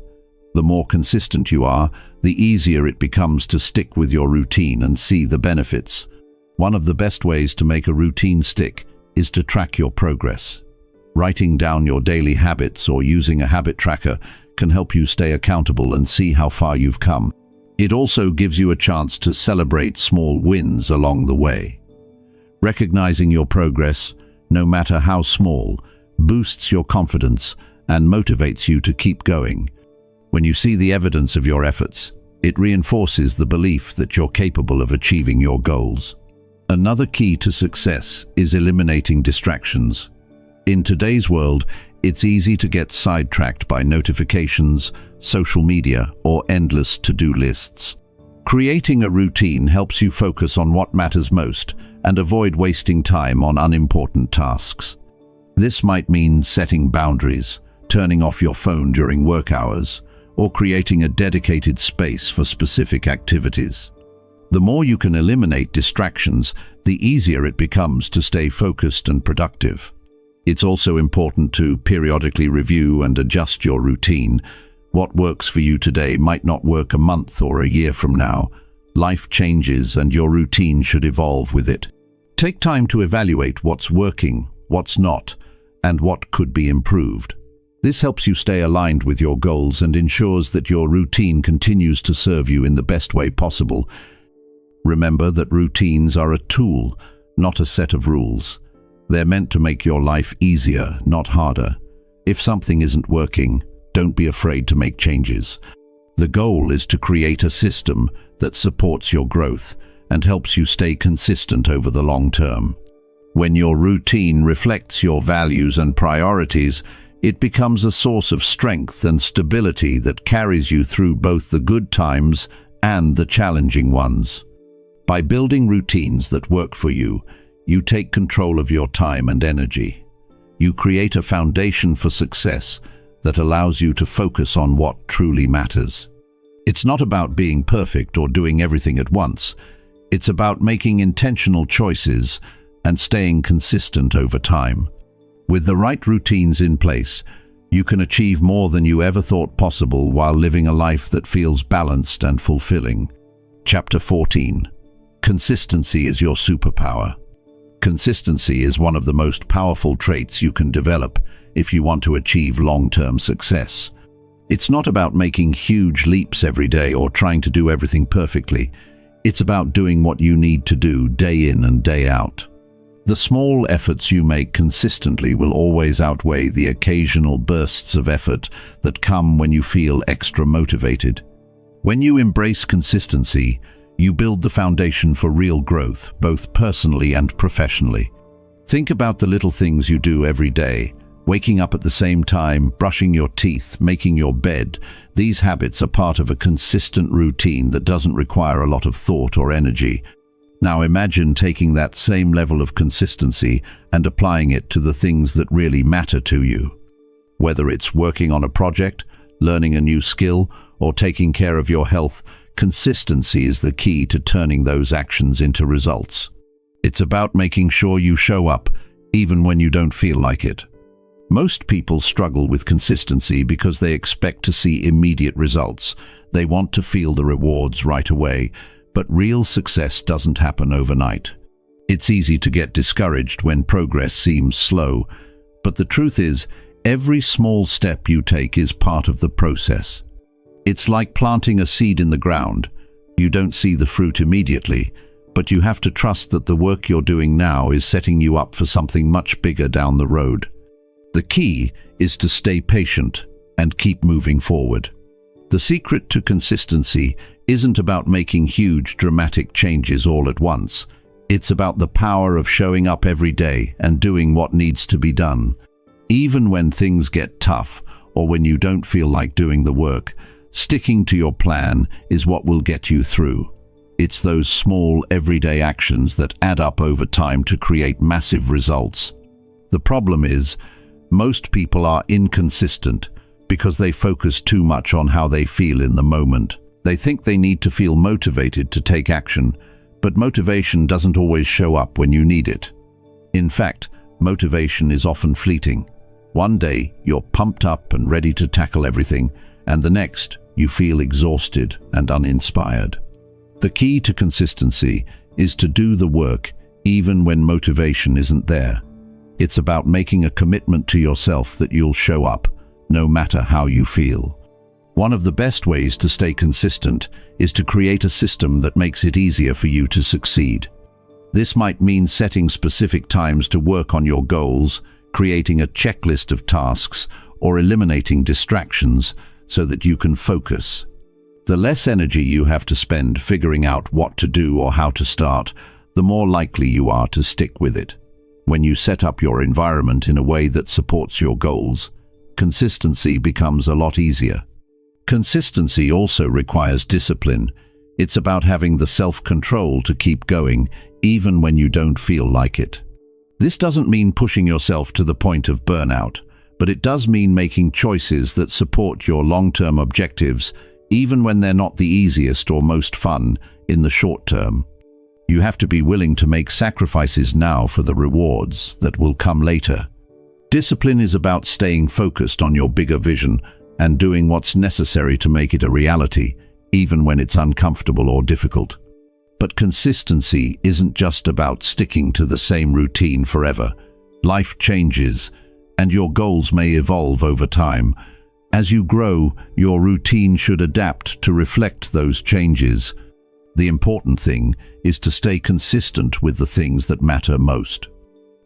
The more consistent you are, the easier it becomes to stick with your routine and see the benefits. One of the best ways to make a routine stick is to track your progress. Writing down your daily habits or using a habit tracker can help you stay accountable and see how far you've come. It also gives you a chance to celebrate small wins along the way. Recognizing your progress, no matter how small, boosts your confidence and motivates you to keep going. When you see the evidence of your efforts, it reinforces the belief that you're capable of achieving your goals. Another key to success is eliminating distractions. In today's world, it's easy to get sidetracked by notifications, social media, or endless to-do lists. Creating a routine helps you focus on what matters most and avoid wasting time on unimportant tasks. This might mean setting boundaries, turning off your phone during work hours, or creating a dedicated space for specific activities. The more you can eliminate distractions, the easier it becomes to stay focused and productive. It's also important to periodically review and adjust your routine. What works for you today might not work a month or a year from now. Life changes and your routine should evolve with it. Take time to evaluate what's working, what's not, and what could be improved. This helps you stay aligned with your goals and ensures that your routine continues to serve you in the best way possible. Remember that routines are a tool, not a set of rules. They're meant to make your life easier, not harder. If something isn't working, don't be afraid to make changes. The goal is to create a system that supports your growth and helps you stay consistent over the long term. When your routine reflects your values and priorities, it becomes a source of strength and stability that carries you through both the good times and the challenging ones. By building routines that work for you, you take control of your time and energy. You create a foundation for success that allows you to focus on what truly matters. It's not about being perfect or doing everything at once. It's about making intentional choices and staying consistent over time. With the right routines in place, you can achieve more than you ever thought possible while living a life that feels balanced and fulfilling. Chapter 14. Consistency is your superpower. Consistency is one of the most powerful traits you can develop if you want to achieve long-term success. It's not about making huge leaps every day or trying to do everything perfectly. It's about doing what you need to do day in and day out. The small efforts you make consistently will always outweigh the occasional bursts of effort that come when you feel extra motivated. When you embrace consistency, you build the foundation for real growth, both personally and professionally. Think about the little things you do every day. Waking up at the same time, brushing your teeth, making your bed. These habits are part of a consistent routine that doesn't require a lot of thought or energy. Now imagine taking that same level of consistency and applying it to the things that really matter to you. Whether it's working on a project, learning a new skill, or taking care of your health, consistency is the key to turning those actions into results. It's about making sure you show up, even when you don't feel like it. Most people struggle with consistency because they expect to see immediate results. They want to feel the rewards right away, but real success doesn't happen overnight. It's easy to get discouraged when progress seems slow, but the truth is, every small step you take is part of the process. It's like planting a seed in the ground. You don't see the fruit immediately, but you have to trust that the work you're doing now is setting you up for something much bigger down the road. The key is to stay patient and keep moving forward. The secret to consistency isn't about making huge, dramatic changes all at once. It's about the power of showing up every day and doing what needs to be done. Even when things get tough or when you don't feel like doing the work, sticking to your plan is what will get you through. It's those small, everyday actions that add up over time to create massive results. The problem is, most people are inconsistent because they focus too much on how they feel in the moment. They think they need to feel motivated to take action, but motivation doesn't always show up when you need it. In fact, motivation is often fleeting. One day, you're pumped up and ready to tackle everything, and the next, you feel exhausted and uninspired. The key to consistency is to do the work even when motivation isn't there. It's about making a commitment to yourself that you'll show up, no matter how you feel. One of the best ways to stay consistent is to create a system that makes it easier for you to succeed. This might mean setting specific times to work on your goals, creating a checklist of tasks, or eliminating distractions so that you can focus. The less energy you have to spend figuring out what to do or how to start, the more likely you are to stick with it. When you set up your environment in a way that supports your goals, consistency becomes a lot easier. Consistency also requires discipline. It's about having the self-control to keep going, even when you don't feel like it. This doesn't mean pushing yourself to the point of burnout, but it does mean making choices that support your long-term objectives, even when they're not the easiest or most fun in the short term. You have to be willing to make sacrifices now for the rewards that will come later. Discipline is about staying focused on your bigger vision and doing what's necessary to make it a reality, even when it's uncomfortable or difficult. But consistency isn't just about sticking to the same routine forever. Life changes, and your goals may evolve over time. As you grow, your routine should adapt to reflect those changes. The important thing is to stay consistent with the things that matter most.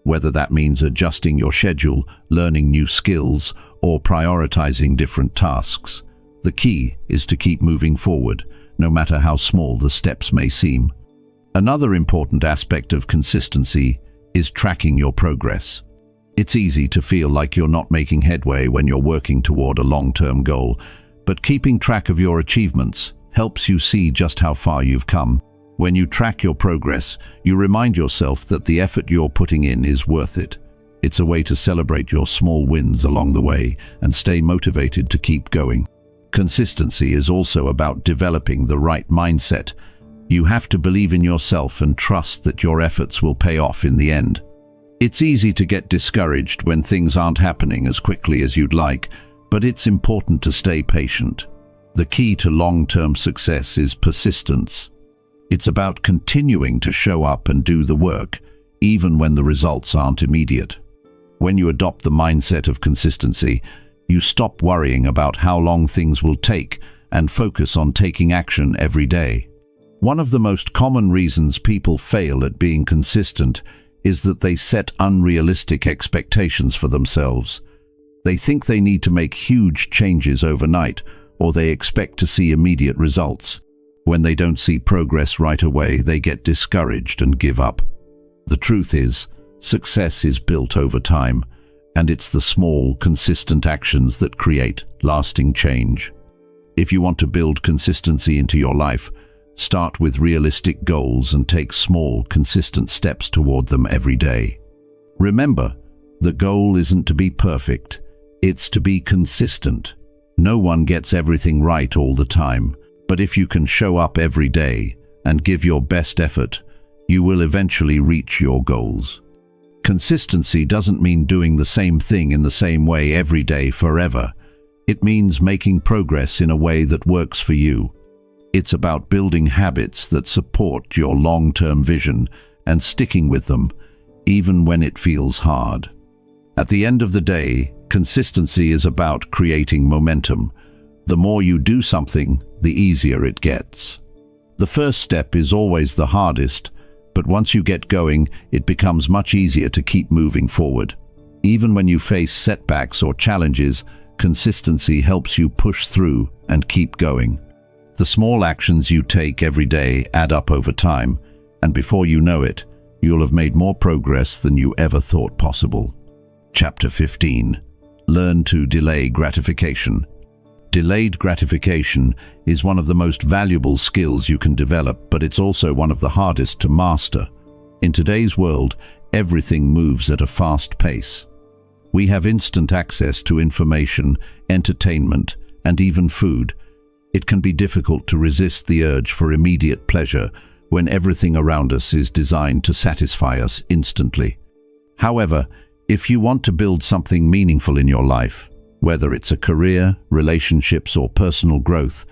Whether that means adjusting your schedule, learning new skills, or prioritizing different tasks, the key is to keep moving forward, no matter how small the steps may seem. Another important aspect of consistency is tracking your progress. It's easy to feel like you're not making headway when you're working toward a long-term goal, but keeping track of your achievements helps you see just how far you've come. When you track your progress, you remind yourself that the effort you're putting in is worth it. It's a way to celebrate your small wins along the way and stay motivated to keep going. Consistency is also about developing the right mindset. You have to believe in yourself and trust that your efforts will pay off in the end. It's easy to get discouraged when things aren't happening as quickly as you'd like, but it's important to stay patient. The key to long-term success is persistence. It's about continuing to show up and do the work, even when the results aren't immediate. When you adopt the mindset of consistency, you stop worrying about how long things will take and focus on taking action every day. One of the most common reasons people fail at being consistent is that they set unrealistic expectations for themselves. They think they need to make huge changes overnight, or they expect to see immediate results. When they don't see progress right away, they get discouraged and give up. The truth is, success is built over time, and it's the small, consistent actions that create lasting change. If you want to build consistency into your life, start with realistic goals and take small, consistent steps toward them every day. Remember, the goal isn't to be perfect, it's to be consistent. No one gets everything right all the time, but if you can show up every day and give your best effort, you will eventually reach your goals. Consistency doesn't mean doing the same thing in the same way every day forever. It means making progress in a way that works for you. It's about building habits that support your long-term vision and sticking with them, even when it feels hard. At the end of the day, consistency is about creating momentum. The more you do something, the easier it gets. The first step is always the hardest, but once you get going, it becomes much easier to keep moving forward. Even when you face setbacks or challenges, consistency helps you push through and keep going. The small actions you take every day add up over time, and before you know it, you'll have made more progress than you ever thought possible. Chapter 15. Learn to delay gratification. Delayed gratification is one of the most valuable skills you can develop, but it's also one of the hardest to master. In today's world, everything moves at a fast pace. We have instant access to information, entertainment, and even food. It can be difficult to resist the urge for immediate pleasure when everything around us is designed to satisfy us instantly. However, if you want to build something meaningful in your life, whether it's a career, relationships, or personal growth,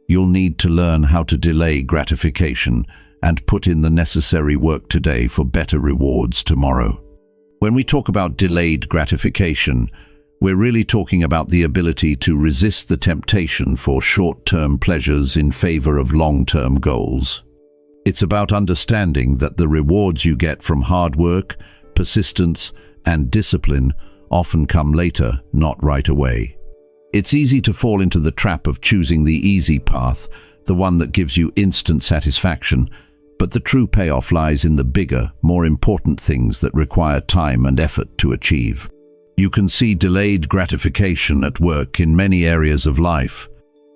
you'll need to learn how to delay gratification and put in the necessary work today for better rewards tomorrow. When we talk about delayed gratification, we're really talking about the ability to resist the temptation for short-term pleasures in favor of long-term goals. It's about understanding that the rewards you get from hard work, persistence, and discipline often come later, not right away. It's easy to fall into the trap of choosing the easy path, the one that gives you instant satisfaction, but the true payoff lies in the bigger, more important things that require time and effort to achieve. You can see delayed gratification at work in many areas of life.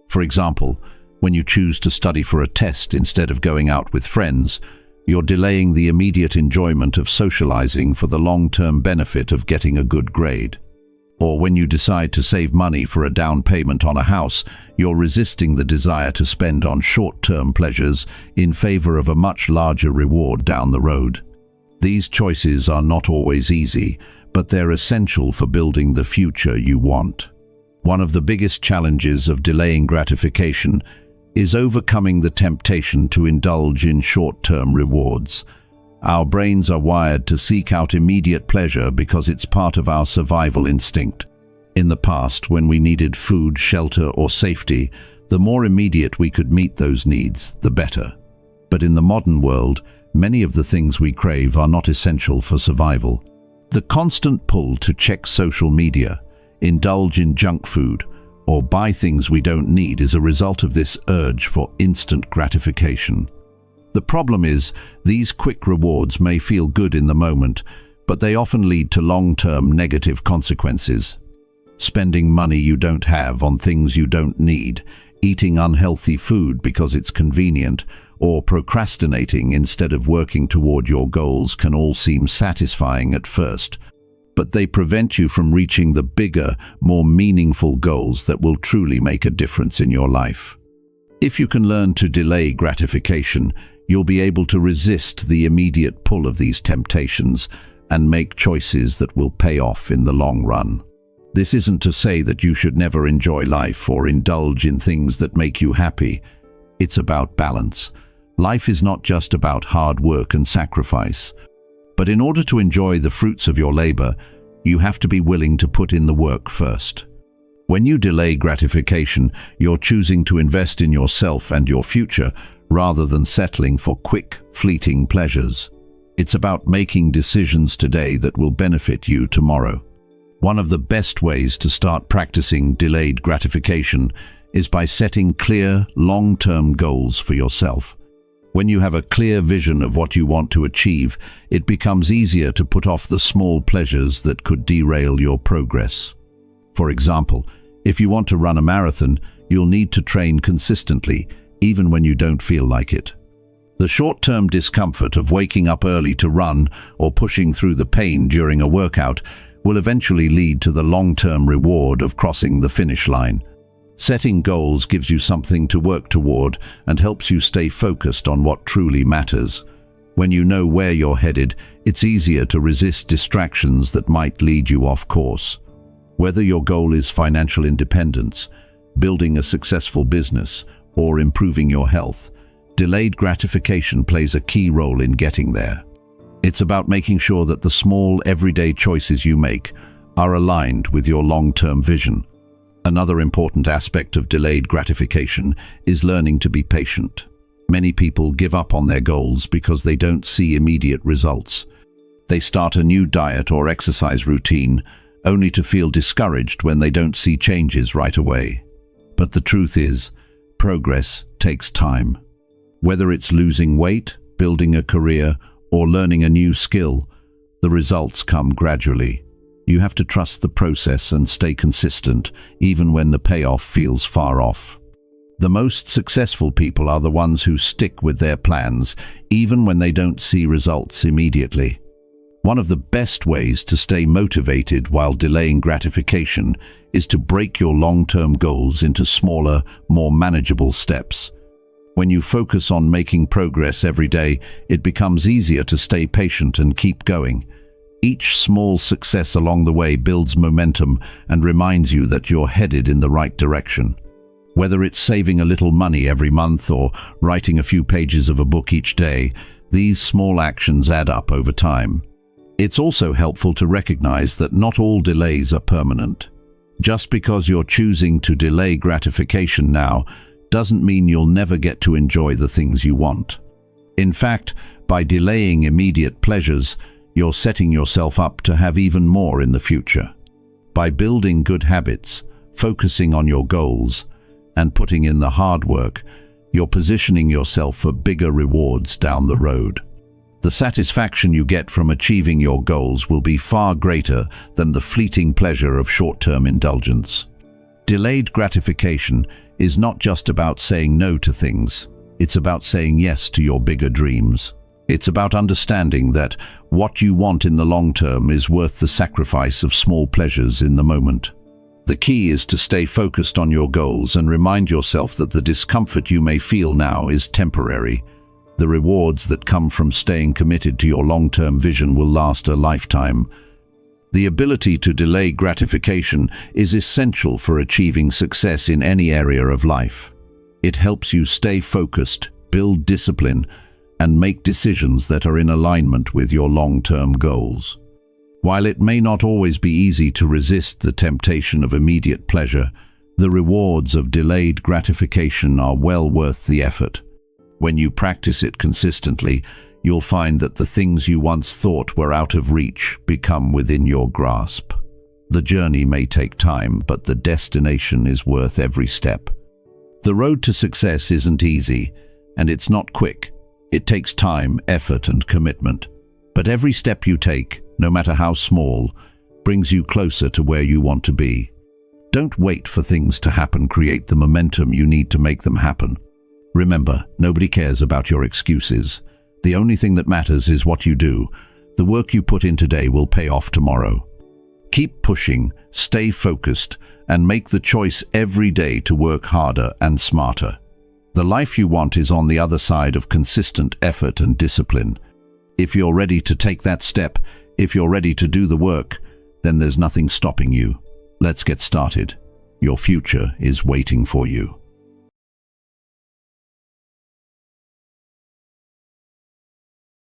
For example, when you choose to study for a test instead of going out with friends, you're delaying the immediate enjoyment of socializing for the long-term benefit of getting a good grade. Or when you decide to save money for a down payment on a house, you're resisting the desire to spend on short-term pleasures in favor of a much larger reward down the road. These choices are not always easy, but they're essential for building the future you want. One of the biggest challenges of delaying gratification is overcoming the temptation to indulge in short-term rewards. Our brains are wired to seek out immediate pleasure because it's part of our survival instinct. In the past, when we needed food, shelter, or safety, the more immediate we could meet those needs, the better. But in the modern world, many of the things we crave are not essential for survival. The constant pull to check social media, indulge in junk food, or buy things we don't need is a result of this urge for instant gratification. The problem is, these quick rewards may feel good in the moment, but they often lead to long-term negative consequences. Spending money you don't have on things you don't need, eating unhealthy food because it's convenient, or procrastinating instead of working toward your goals can all seem satisfying at first, but they prevent you from reaching the bigger, more meaningful goals that will truly make a difference in your life. If you can learn to delay gratification, you'll be able to resist the immediate pull of these temptations and make choices that will pay off in the long run. This isn't to say that you should never enjoy life or indulge in things that make you happy. It's about balance. Life is not just about hard work and sacrifice. But in order to enjoy the fruits of your labor, you have to be willing to put in the work first. When you delay gratification, you're choosing to invest in yourself and your future rather than settling for quick, fleeting pleasures. It's about making decisions today that will benefit you tomorrow. One of the best ways to start practicing delayed gratification is by setting clear, long-term goals for yourself. When you have a clear vision of what you want to achieve, it becomes easier to put off the small pleasures that could derail your progress. For example, if you want to run a marathon, you'll need to train consistently, even when you don't feel like it. The short-term discomfort of waking up early to run or pushing through the pain during a workout will eventually lead to the long-term reward of crossing the finish line. Setting goals gives you something to work toward and helps you stay focused on what truly matters. When you know where you're headed, it's easier to resist distractions that might lead you off course. Whether your goal is financial independence, building a successful business, or improving your health, delayed gratification plays a key role in getting there. It's about making sure that the small, everyday choices you make are aligned with your long-term vision. Another important aspect of delayed gratification is learning to be patient. Many people give up on their goals because they don't see immediate results. They start a new diet or exercise routine only to feel discouraged when they don't see changes right away. But the truth is, progress takes time. Whether it's losing weight, building a career, or learning a new skill, the results come gradually. You have to trust the process and stay consistent, even when the payoff feels far off. The most successful people are the ones who stick with their plans, even when they don't see results immediately. One of the best ways to stay motivated while delaying gratification is to break your long-term goals into smaller, more manageable steps. When you focus on making progress every day, it becomes easier to stay patient and keep going. Each small success along the way builds momentum and reminds you that you're headed in the right direction. Whether it's saving a little money every month or writing a few pages of a book each day, these small actions add up over time. It's also helpful to recognize that not all delays are permanent. Just because you're choosing to delay gratification now doesn't mean you'll never get to enjoy the things you want. In fact, by delaying immediate pleasures, you're setting yourself up to have even more in the future. By building good habits, focusing on your goals, and putting in the hard work, you're positioning yourself for bigger rewards down the road. The satisfaction you get from achieving your goals will be far greater than the fleeting pleasure of short-term indulgence. Delayed gratification is not just about saying no to things. It's about saying yes to your bigger dreams. It's about understanding that what you want in the long term is worth the sacrifice of small pleasures in the moment. The key is to stay focused on your goals and remind yourself that the discomfort you may feel now is temporary. The rewards that come from staying committed to your long-term vision will last a lifetime. The ability to delay gratification is essential for achieving success in any area of life. It helps you stay focused, build discipline, and make decisions that are in alignment with your long-term goals. While it may not always be easy to resist the temptation of immediate pleasure, the rewards of delayed gratification are well worth the effort. When you practice it consistently, you'll find that the things you once thought were out of reach become within your grasp. The journey may take time, but the destination is worth every step. The road to success isn't easy, and it's not quick. It takes time, effort, and commitment. But every step you take, no matter how small, brings you closer to where you want to be. Don't wait for things to happen. Create the momentum you need to make them happen. Remember, nobody cares about your excuses. The only thing that matters is what you do. The work you put in today will pay off tomorrow. Keep pushing, stay focused, and make the choice every day to work harder and smarter. The life you want is on the other side of consistent effort and discipline. If you're ready to take that step, if you're ready to do the work, then there's nothing stopping you. Let's get started. Your future is waiting for you.